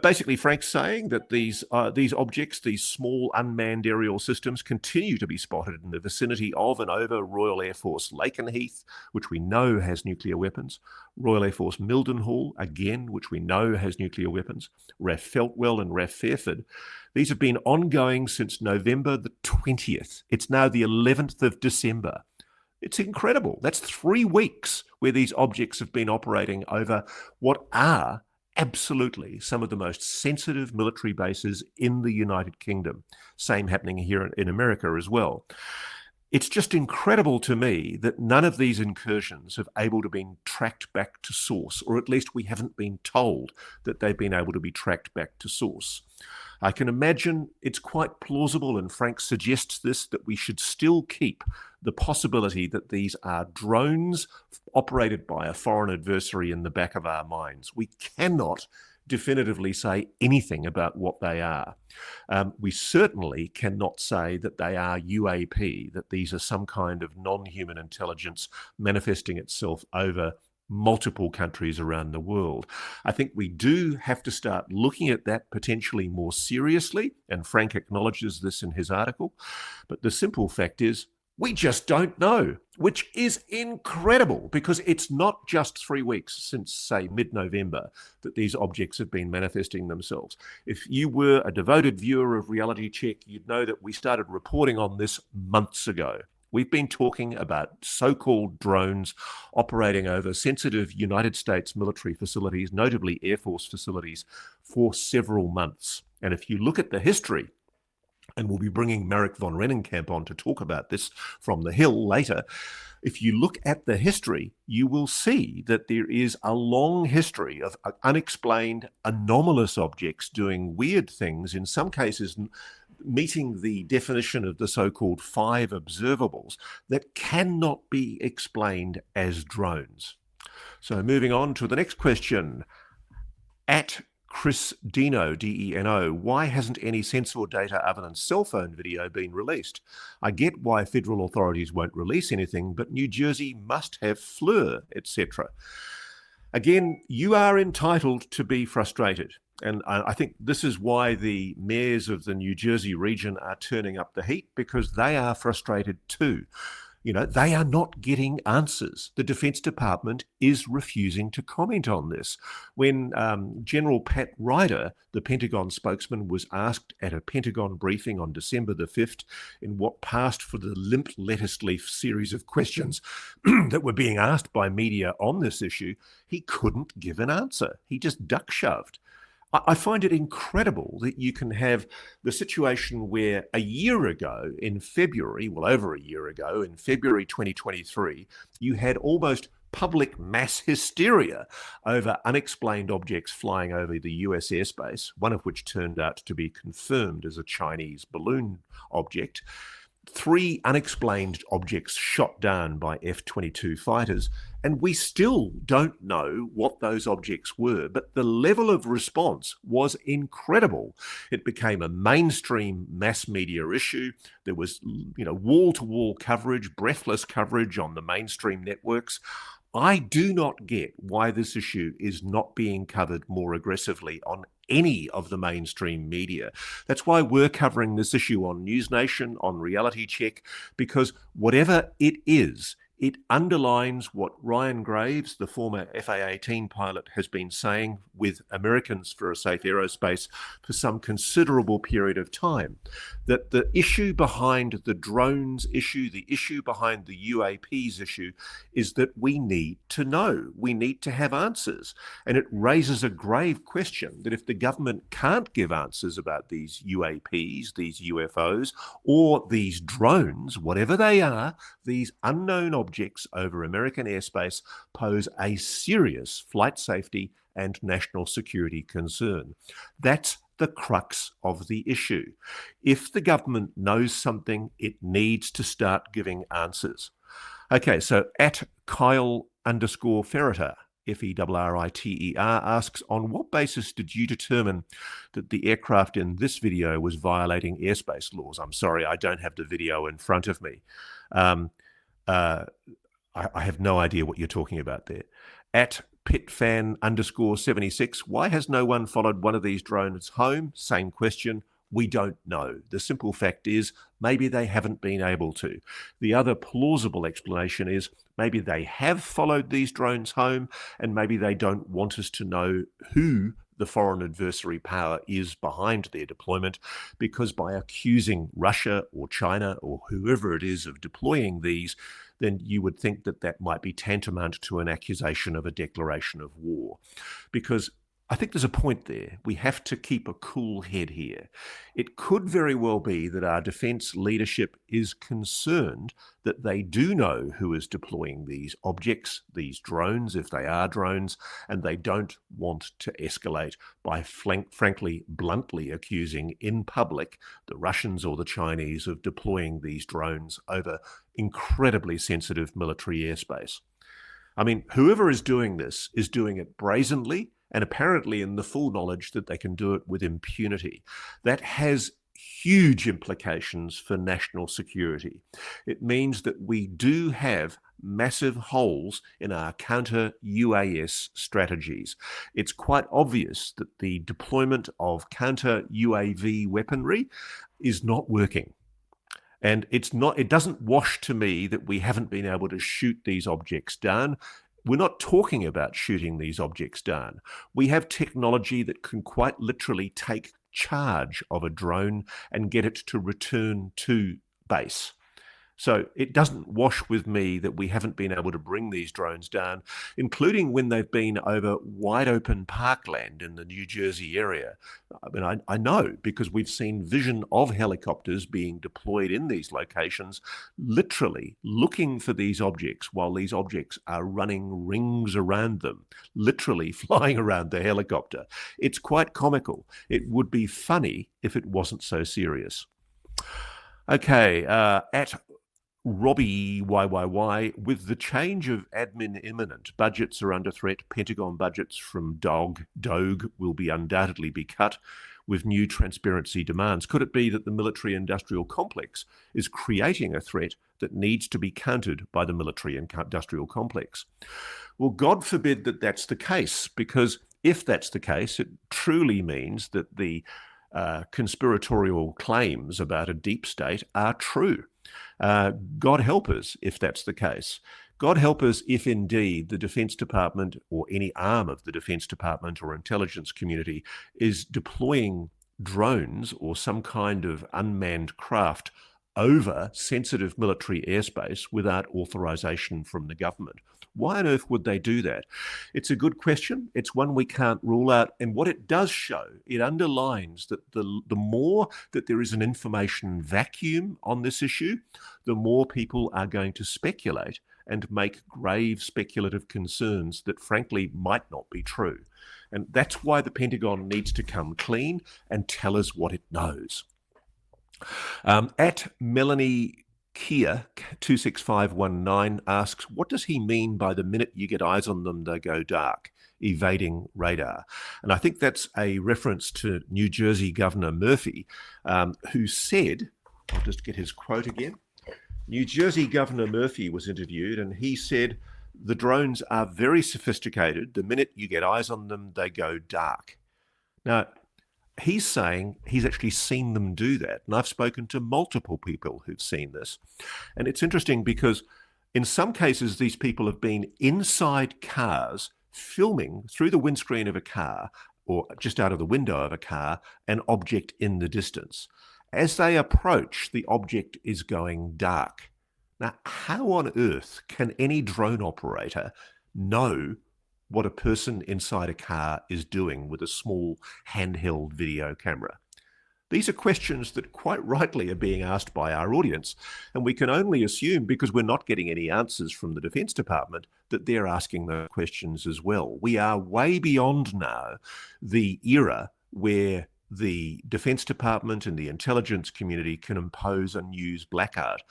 basically Frank's saying that these objects, these small unmanned aerial systems, continue to be spotted in the vicinity of and over Royal Air Force Lakenheath, which we know has nuclear weapons, Royal Air Force Mildenhall, again, which we know has nuclear weapons, RAF Feltwell and RAF Fairford. These have been ongoing since November the 20th. It's now the 11th of December. It's incredible. That's 3 weeks where these objects have been operating over what are absolutely some of the most sensitive military bases in the United Kingdom. Same happening here in America as well. It's just incredible to me that none of these incursions have able to been tracked back to source, or at least we haven't been told that they've been able to be tracked back to source. I can imagine it's quite plausible, and Frank suggests this, that we should still keep the possibility that these are drones operated by a foreign adversary in the back of our minds. We cannot definitively say anything about what they are. We certainly cannot say that they are UAP, that these are some kind of non-human intelligence manifesting itself over multiple countries around the world. I think we do have to start looking at that potentially more seriously, and Frank acknowledges this in his article. But the simple fact is, we just don't know, which is incredible, because it's not just 3 weeks since, say, mid-November that these objects have been manifesting themselves. If you were a devoted viewer of Reality Check, you'd know that we started reporting on this months ago. We've been talking about so-called drones operating over sensitive United States military facilities, notably Air Force facilities, for several months. And if you look at the history, and we'll be bringing Marek von Rennenkamp on to talk about this from the Hill later. If you look at the history, you will see that there is a long history of unexplained, anomalous objects doing weird things, in some cases meeting the definition of the so-called 5 observables that cannot be explained as drones. So moving on to the next question. At Chris Dino, D-E-N-O, why hasn't any sensor data other than cell phone video been released? I get why federal authorities won't release anything, but New Jersey must have FLIR, etc. Again, you are entitled to be frustrated. And I think this is why the mayors of the New Jersey region are turning up the heat, because they are frustrated too. You know, they are not getting answers. The Defense Department is refusing to comment on this. When General Pat Ryder, the Pentagon spokesman, was asked at a Pentagon briefing on December the 5th in what passed for the limp lettuce leaf series of questions that were being asked by media on this issue, he couldn't give an answer. He just duck-shoved. I find it incredible that you can have the situation where a year ago in February, well, over a year ago, in February 2023, you had almost public mass hysteria over unexplained objects flying over the US airspace, one of which turned out to be confirmed as a Chinese balloon object. 3 unexplained objects shot down by F-22 fighters, and we still don't know what those objects were, but the level of response was incredible. It became a mainstream mass media issue. There was, wall-to-wall coverage, breathless coverage on the mainstream networks. I do not get why this issue is not being covered more aggressively on any of the mainstream media. That's why we're covering this issue on News Nation, on Reality Check, because whatever it is, it underlines what Ryan Graves, the former F/A-18 pilot, has been saying with Americans for a Safe Aerospace for some considerable period of time, that the issue behind the drones issue, the issue behind the UAPs issue, is that we need to know. We need to have answers. And it raises a grave question that if the government can't give answers about these UAPs, these UFOs, or these drones, whatever they are, these unknown objects over American airspace pose a serious flight safety and national security concern. That's the crux of the issue. If the government knows something, it needs to start giving answers. Okay, so at Kyle_Ferreter, Ferriter, asks, on what basis did you determine that the aircraft in this video was violating airspace laws? I'm sorry, I don't have the video in front of me. I have no idea what you're talking about there. At pitfan_76, why has no one followed one of these drones home? Same question. We don't know. The simple fact is maybe they haven't been able to. The other plausible explanation is maybe they have followed these drones home and maybe they don't want us to know who the foreign adversary power is behind their deployment, because by accusing Russia or China or whoever it is of deploying these, then you would think that that might be tantamount to an accusation of a declaration of war. Because I think there's a point there. We have to keep a cool head here. It could very well be that our defence leadership is concerned that they do know who is deploying these objects, these drones, if they are drones, and they don't want to escalate by frankly, bluntly accusing in public the Russians or the Chinese of deploying these drones over incredibly sensitive military airspace. I mean, whoever is doing this is doing it brazenly, and apparently in the full knowledge that they can do it with impunity. That has huge implications for national security. It means that we do have massive holes in our counter-UAS strategies. It's quite obvious that the deployment of counter-UAV weaponry is not working. And it doesn't wash to me that we haven't been able to shoot these objects down. We're not talking about shooting these objects down. We have technology that can quite literally take charge of a drone and get it to return to base. So it doesn't wash with me that we haven't been able to bring these drones down, including when they've been over wide open parkland in the New Jersey area. I mean, I know because we've seen vision of helicopters being deployed in these locations, literally looking for these objects while these objects are running rings around them, literally flying around the helicopter. It's quite comical. It would be funny if it wasn't so serious. Okay, at Robbie YYY, with the change of admin imminent, budgets are under threat. Pentagon budgets from DOG will be undoubtedly be cut with new transparency demands. Could it be that the military-industrial complex is creating a threat that needs to be countered by the military-industrial complex? Well, God forbid that that's the case, because if that's the case, it truly means that the conspiratorial claims about a deep state are true. God help us if that's the case. God help us if indeed the Defense Department or any arm of the Defense Department or intelligence community is deploying drones or some kind of unmanned craft over sensitive military airspace without authorization from the government. Why on earth would they do that? It's a good question. It's one we can't rule out. And what it does show, it underlines that the more that there is an information vacuum on this issue, the more people are going to speculate and make grave speculative concerns that frankly might not be true. And that's why the Pentagon needs to come clean and tell us what it knows. At Melanie Kia 26519 asks, what does he mean by the minute you get eyes on them, they go dark, evading radar? And I think that's a reference to New Jersey Governor Murphy, who said, I'll just get his quote again. New Jersey Governor Murphy was interviewed and he said, the drones are very sophisticated. The minute you get eyes on them, they go dark. Now, he's saying he's actually seen them do that. And I've spoken to multiple people who've seen this. And it's interesting because in some cases, these people have been inside cars filming through the windscreen of a car or just out of the window of a car, an object in the distance. As they approach, the object is going dark. Now, how on earth can any drone operator know what a person inside a car is doing with a small handheld video camera? These are questions that quite rightly are being asked by our audience, and we can only assume, because we're not getting any answers from the Defense Department, that they're asking those questions as well. We are way beyond now the era where the Defense Department and the intelligence community can impose a news blackout.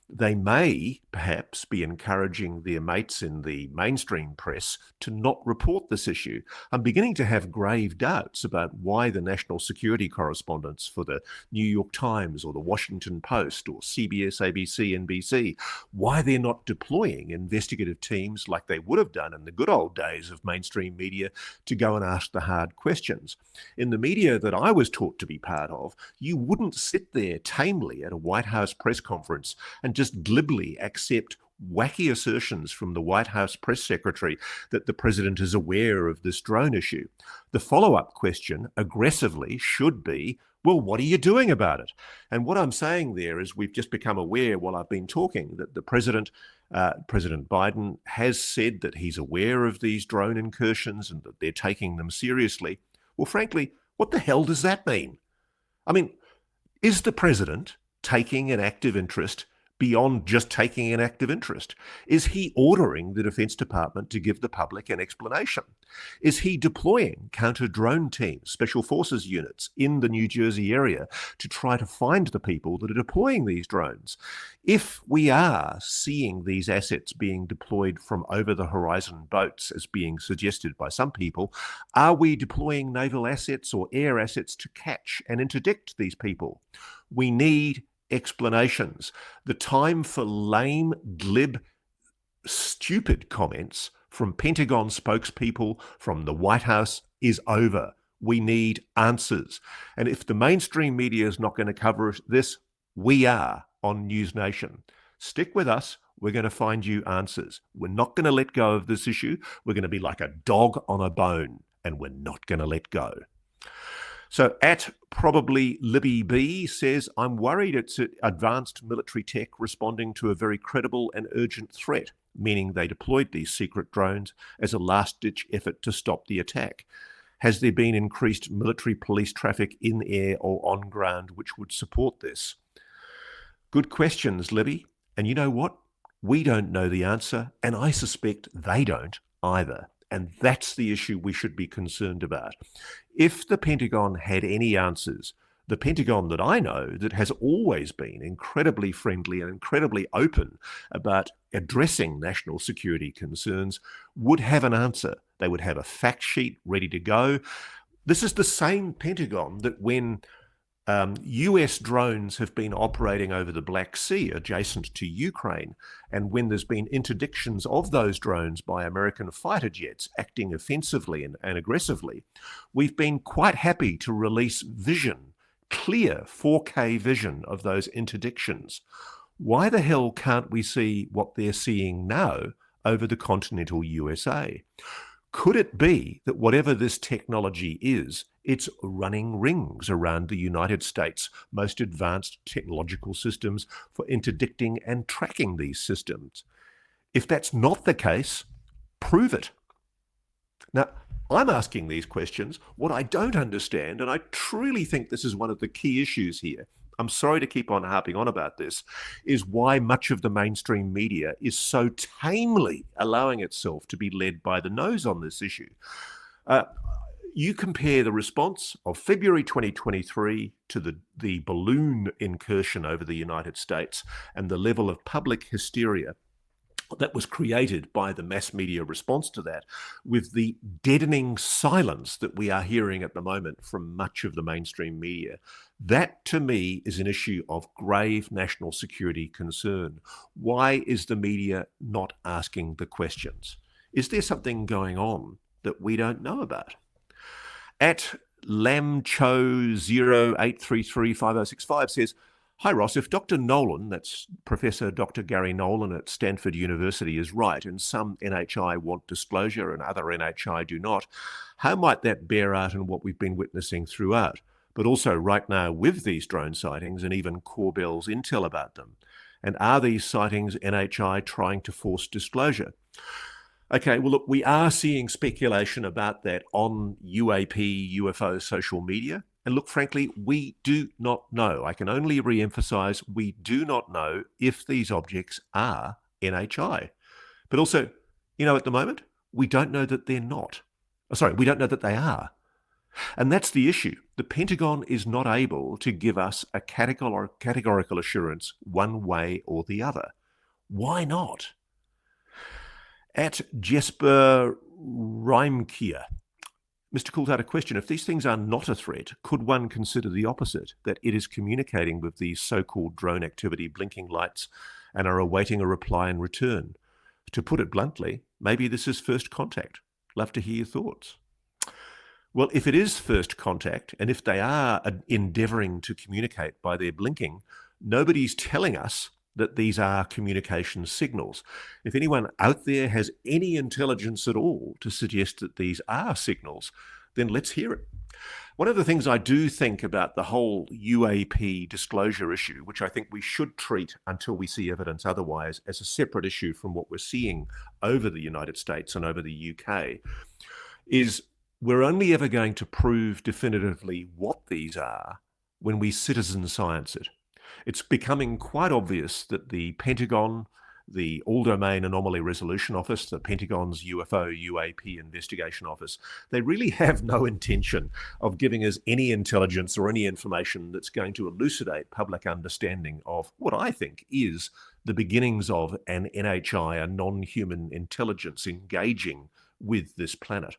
They may perhaps be encouraging their mates in the mainstream press to not report this issue. I'm beginning to have grave doubts about why the national security correspondents for the New York Times or the Washington Post or CBS, ABC, NBC, why they're not deploying investigative teams like they would have done in the good old days of mainstream media to go and ask the hard questions. In the media that I was taught to be part of, you wouldn't sit there tamely at a White House press conference and just glibly accept wacky assertions from the White House press secretary that the president is aware of this drone issue. The follow-up question aggressively should be, well, what are you doing about it? And what I'm saying there is we've just become aware while I've been talking that the President Biden has said that he's aware of these drone incursions and that they're taking them seriously. Well, frankly, what the hell does that mean? I mean, is the president taking an active interest beyond just taking an active interest? Is he ordering the Defense Department to give the public an explanation? Is he deploying counter-drone teams, special forces units in the New Jersey area to try to find the people that are deploying these drones? If we are seeing these assets being deployed from over-the-horizon boats, as being suggested by some people, are we deploying naval assets or air assets to catch and interdict these people? We need explanations. The time for lame, glib, stupid comments from Pentagon spokespeople, from the White House, is over. We need answers. And if the mainstream media is not going to cover this, we are on News Nation. Stick with us. We're going to find you answers. We're not going to let go of this issue. We're going to be like a dog on a bone, and we're not going to let go. So at probably Libby B says, I'm worried it's advanced military tech responding to a very credible and urgent threat, meaning they deployed these secret drones as a last-ditch effort to stop the attack. Has there been increased military police traffic in air or on ground which would support this? Good questions, Libby. And you know what? We don't know the answer, and I suspect they don't either. And that's the issue we should be concerned about. If the Pentagon had any answers, the Pentagon that I know that has always been incredibly friendly and incredibly open about addressing national security concerns would have an answer. They would have a fact sheet ready to go. This is the same Pentagon that when US drones have been operating over the Black Sea adjacent to Ukraine, and when there's been interdictions of those drones by American fighter jets acting offensively and aggressively, we've been quite happy to release vision, clear 4K vision of those interdictions. Why the hell can't we see what they're seeing now over the continental USA? Could it be that whatever this technology is, it's running rings around the United States' most advanced technological systems for interdicting and tracking these systems? If that's not the case, prove it. Now, I'm asking these questions. What I don't understand, and I truly think this is one of the key issues here, I'm sorry to keep on harping on about this, is why much of the mainstream media is so tamely allowing itself to be led by the nose on this issue. You compare the response of February 2023 to the balloon incursion over the United States and the level of public hysteria that was created by the mass media response to that, with the deadening silence that we are hearing at the moment from much of the mainstream media. That, to me, is an issue of grave national security concern. Why is the media not asking the questions? Is there something going on that we don't know about? At lamcho08335065 says, hi, Ross, if Dr. Nolan, that's Professor Dr. Gerry Nolan at Stanford University, is right, and some NHI want disclosure and other NHI do not, how might that bear out in what we've been witnessing throughout, but also right now with these drone sightings and even Corbell's intel about them? And are these sightings NHI trying to force disclosure? Okay, well, look, we are seeing speculation about that on UAP, UFO social media. And look, frankly, we do not know. I can only re-emphasize, we do not know if these objects are NHI. But also, at the moment, we don't know that they're not. We don't know that they are. And that's the issue. The Pentagon is not able to give us a categorical assurance one way or the other. Why not? At Jesper Reimkier, Mr. Coulthart, a question. If these things are not a threat, could one consider the opposite, that it is communicating with these so-called drone activity blinking lights and are awaiting a reply in return? To put it bluntly, maybe this is first contact. Love to hear your thoughts. Well, if it is first contact, and if they are endeavouring to communicate by their blinking, nobody's telling us that these are communication signals. If anyone out there has any intelligence at all to suggest that these are signals, then let's hear it. One of the things I do think about the whole UAP disclosure issue, which I think we should treat until we see evidence otherwise as a separate issue from what we're seeing over the United States and over the UK, is we're only ever going to prove definitively what these are when we citizen science it. It's becoming quite obvious that the Pentagon, the All-Domain Anomaly Resolution Office, the Pentagon's UFO UAP Investigation Office, they really have no intention of giving us any intelligence or any information that's going to elucidate public understanding of what I think is the beginnings of an NHI, a non-human intelligence engaging with this planet.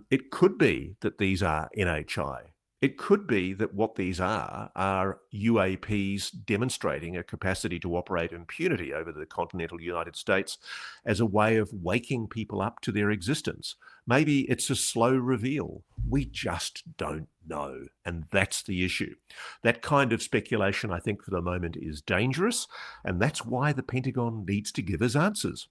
It could be that these are NHI. It could be that what these are UAPs demonstrating a capacity to operate impunity over the continental United States as a way of waking people up to their existence. Maybe it's a slow reveal. We just don't know. And that's the issue. That kind of speculation, I think, for the moment is dangerous. And that's why the Pentagon needs to give us answers.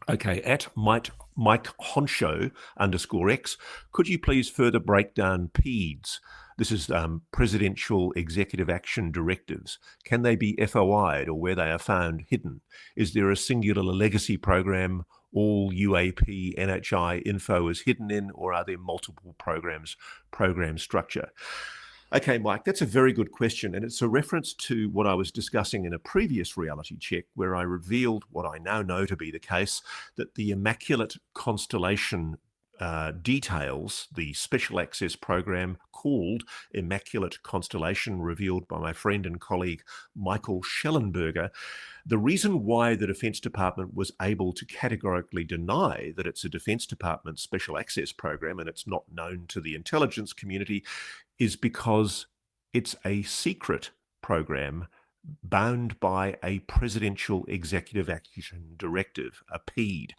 Okay, at Mike Honcho _X, could you please further break down PEDs? This is Presidential Executive Action Directives. Can they be FOI'd or where they are found hidden? Is there a singular legacy program all UAP NHI info is hidden in, or are there multiple programs, program structure? Okay, Mike, that's a very good question, and it's a reference to what I was discussing in a previous reality check where I revealed what I now know to be the case, that the Immaculate Constellation details, the special access program called Immaculate Constellation, revealed by my friend and colleague Michael Schellenberger. The reason why the Defense Department was able to categorically deny that it's a Defense Department special access program and it's not known to the intelligence community is because it's a secret program bound by a Presidential Executive Action Directive, a PED.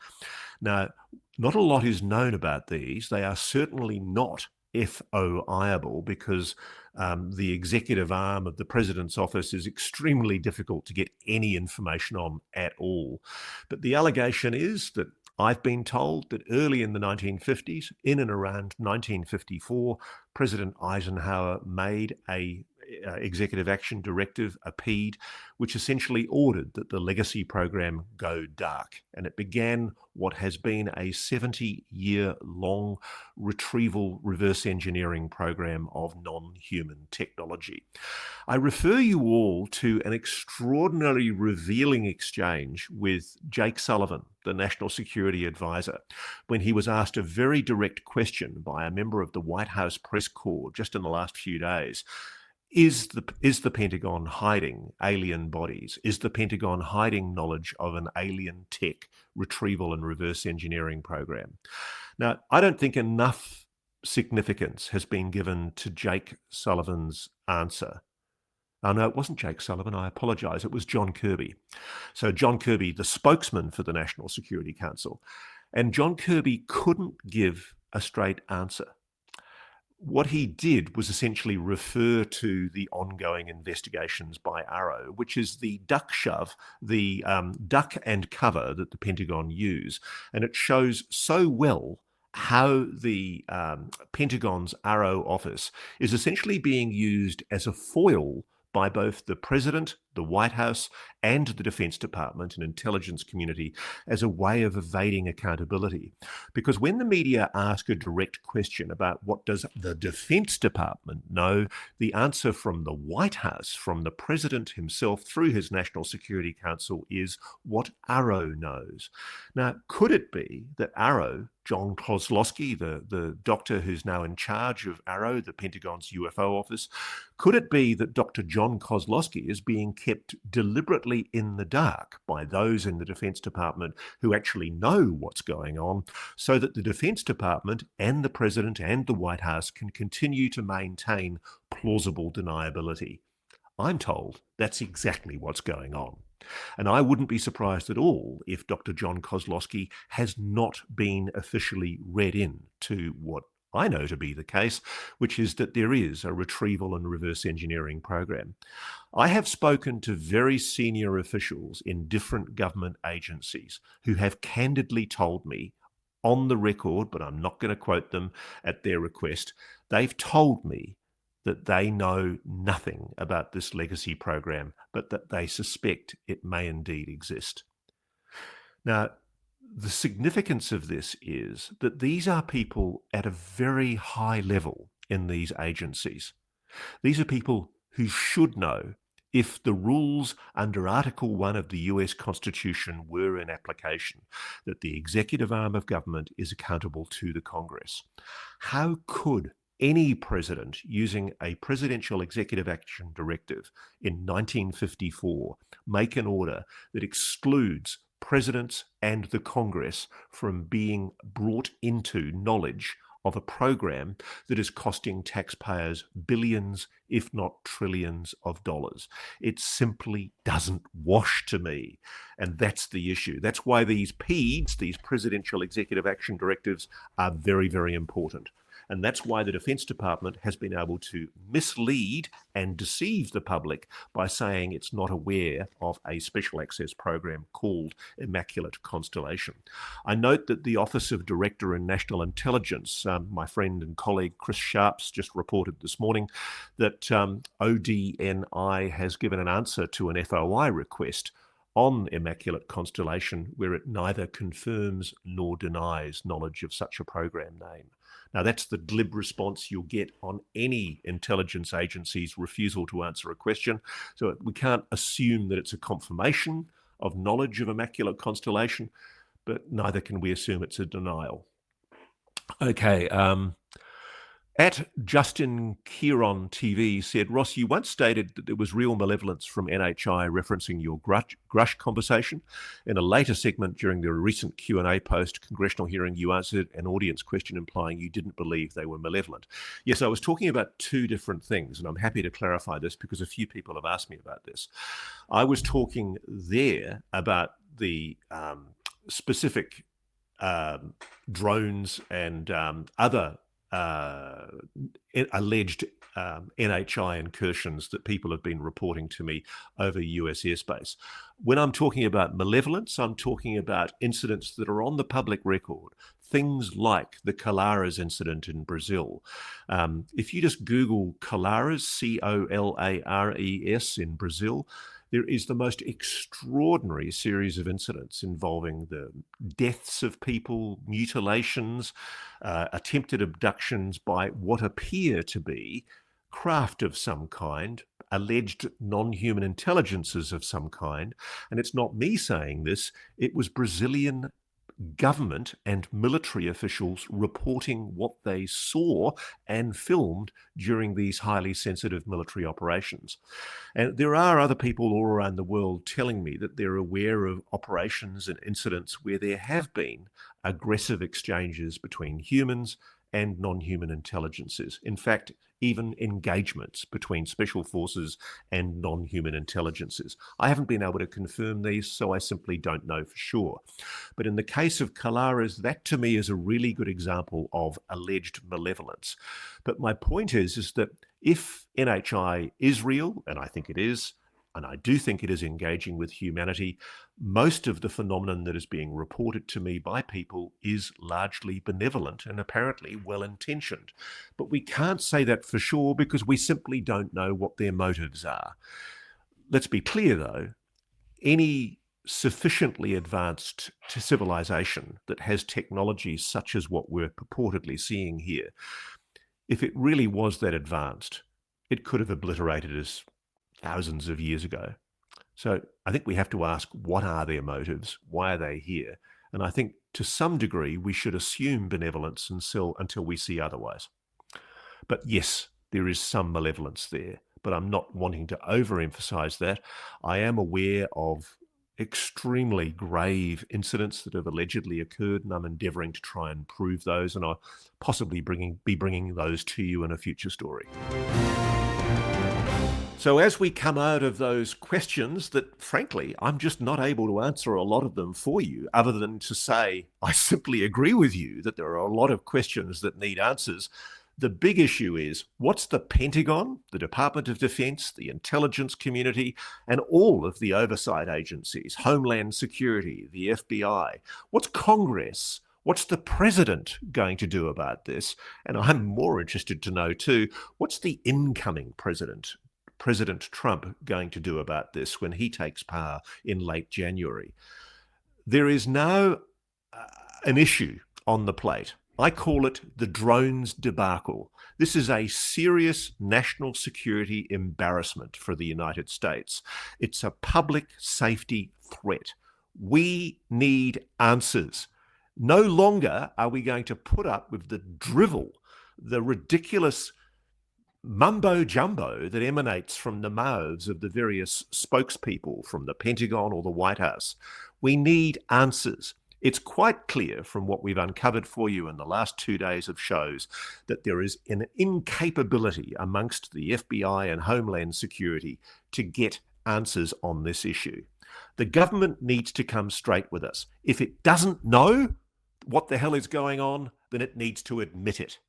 Now, not a lot is known about these. They are certainly not FOIable because the executive arm of the President's office is extremely difficult to get any information on at all. But the allegation is that I've been told that early in the 1950s, in and around 1954, President Eisenhower made a executive action directive, a PED, which essentially ordered that the legacy program go dark. And it began what has been a 70-year-long retrieval reverse engineering program of non-human technology. I refer you all to an extraordinarily revealing exchange with Jake Sullivan, the National Security Advisor, when he was asked a very direct question by a member of the White House press corps just in the last few days. Is the Pentagon hiding alien bodies? Is the Pentagon hiding knowledge of an alien tech retrieval and reverse engineering program? Now, I don't think enough significance has been given to Jake Sullivan's answer. Oh, no, it wasn't Jake Sullivan. I apologize. It was John Kirby. So John Kirby, the spokesman for the National Security Council. And John Kirby couldn't give a straight answer. What he did was essentially refer to the ongoing investigations by Arrow, which is the duck shove, the duck and cover that the Pentagon use. And it shows so well how the Pentagon's Arrow office is essentially being used as a foil by both the President, the White House, and the Defense Department and intelligence community as a way of evading accountability. Because when the media ask a direct question about what does the Defense Department know, the answer from the White House, from the President himself through his National Security Council, is what Arrow knows. Now, could it be that Arrow John Kozlowski, the doctor who's now in charge of AARO, the Pentagon's UFO office? Could it be that Dr. John Kozlowski is being kept deliberately in the dark by those in the Defense Department who actually know what's going on, so that the Defense Department and the President and the White House can continue to maintain plausible deniability? I'm told that's exactly what's going on. And I wouldn't be surprised at all if Dr. John Kozlowski has not been officially read in to what I know to be the case, which is that there is a retrieval and reverse engineering program. I have spoken to very senior officials in different government agencies who have candidly told me on the record, but I'm not going to quote them at their request, they've told me that they know nothing about this legacy program, but that they suspect it may indeed exist. Now, the significance of this is that these are people at a very high level in these agencies. These are people who should know if the rules under Article 1 of the US Constitution were in application, that the executive arm of government is accountable to the Congress. How could any president using a presidential executive action directive in 1954 make an order that excludes presidents and the Congress from being brought into knowledge of a program that is costing taxpayers billions, if not trillions of dollars? It simply doesn't wash to me. And that's the issue. That's why these PEDs, these presidential executive action directives, are very, very important. And that's why the Defense Department has been able to mislead and deceive the public by saying it's not aware of a special access program called Immaculate Constellation. I note that the Office of Director in National Intelligence, my friend and colleague Chris Sharps just reported this morning that ODNI has given an answer to an FOI request on Immaculate Constellation where it neither confirms nor denies knowledge of such a program name. Now, that's the glib response you'll get on any intelligence agency's refusal to answer a question. So we can't assume that it's a confirmation of knowledge of Immaculate Constellation, but neither can we assume it's a denial. Okay, at Justin Kieron TV said, Ross, you once stated that there was real malevolence from NHI referencing your Grush conversation. In a later segment during the recent Q&A post-congressional hearing, you answered an audience question implying you didn't believe they were malevolent. Yes, I was talking about two different things, and I'm happy to clarify this because a few people have asked me about this. I was talking there about the specific drones and other alleged NHI incursions that people have been reporting to me over US airspace. When I'm talking about malevolence, I'm talking about incidents that are on the public record, things like the Colares incident in Brazil. If you just Google Colares, Colares in Brazil, there is the most extraordinary series of incidents involving the deaths of people, mutilations, attempted abductions by what appear to be craft of some kind, alleged non-human intelligences of some kind. And it's not me saying this, it was Brazilian government and military officials reporting what they saw and filmed during these highly sensitive military operations. And there are other people all around the world telling me that they're aware of operations and incidents where there have been aggressive exchanges between humans and non-human intelligences. In fact, even engagements between special forces and non-human intelligences. I haven't been able to confirm these, so I simply don't know for sure. But in the case of Colares, that to me is a really good example of alleged malevolence. But my point is that if NHI is real, and I think it is, and I do think it is engaging with humanity, most of the phenomenon that is being reported to me by people is largely benevolent and apparently well-intentioned. But we can't say that for sure because we simply don't know what their motives are. Let's be clear, though, any sufficiently advanced civilization that has technologies such as what we're purportedly seeing here, if it really was that advanced, it could have obliterated us thousands of years ago. So I think we have to ask, what are their motives? Why are they here? And I think to some degree, we should assume benevolence until we see otherwise. But yes, there is some malevolence there, but I'm not wanting to overemphasize that. I am aware of extremely grave incidents that have allegedly occurred, and I'm endeavouring to try and prove those, and I'll possibly be bringing those to you in a future story. So as we come out of those questions that, frankly, I'm just not able to answer a lot of them for you, other than to say I simply agree with you that there are a lot of questions that need answers. The big issue is, what's the Pentagon, the Department of Defense, the intelligence community, and all of the oversight agencies, Homeland Security, the FBI, what's Congress, what's the president going to do about this? And I'm more interested to know too, what's the incoming president, President Trump, going to do about this when he takes power in late January? There is now an issue on the plate. I call it the drones debacle. This is a serious national security embarrassment for the United States. It's a public safety threat. We need answers. No longer are we going to put up with the drivel, the ridiculous mumbo jumbo that emanates from the mouths of the various spokespeople from the Pentagon or the White House. We need answers. It's quite clear from what we've uncovered for you in the last 2 days of shows that there is an incapability amongst the FBI and Homeland Security to get answers on this issue. The government needs to come straight with us. If it doesn't know what the hell is going on, then it needs to admit it.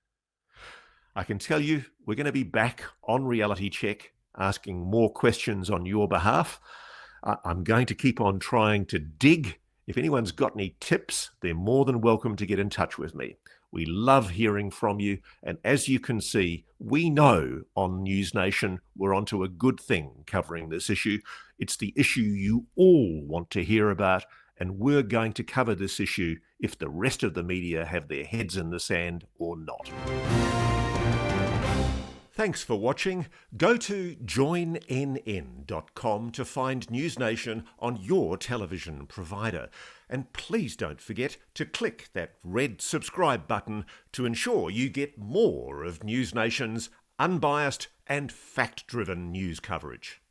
I can tell you we're going to be back on Reality Check asking more questions on your behalf. I'm going to keep on trying to dig. If anyone's got any tips, they're more than welcome to get in touch with me. We love hearing from you, and as you can see, we know on News Nation we're onto a good thing covering this issue. It's the issue you all want to hear about, and we're going to cover this issue if the rest of the media have their heads in the sand or not. Thanks for watching. Go to joinnn.com to find News Nation on your television provider. And please don't forget to click that red subscribe button to ensure you get more of News Nation's unbiased and fact-driven news coverage.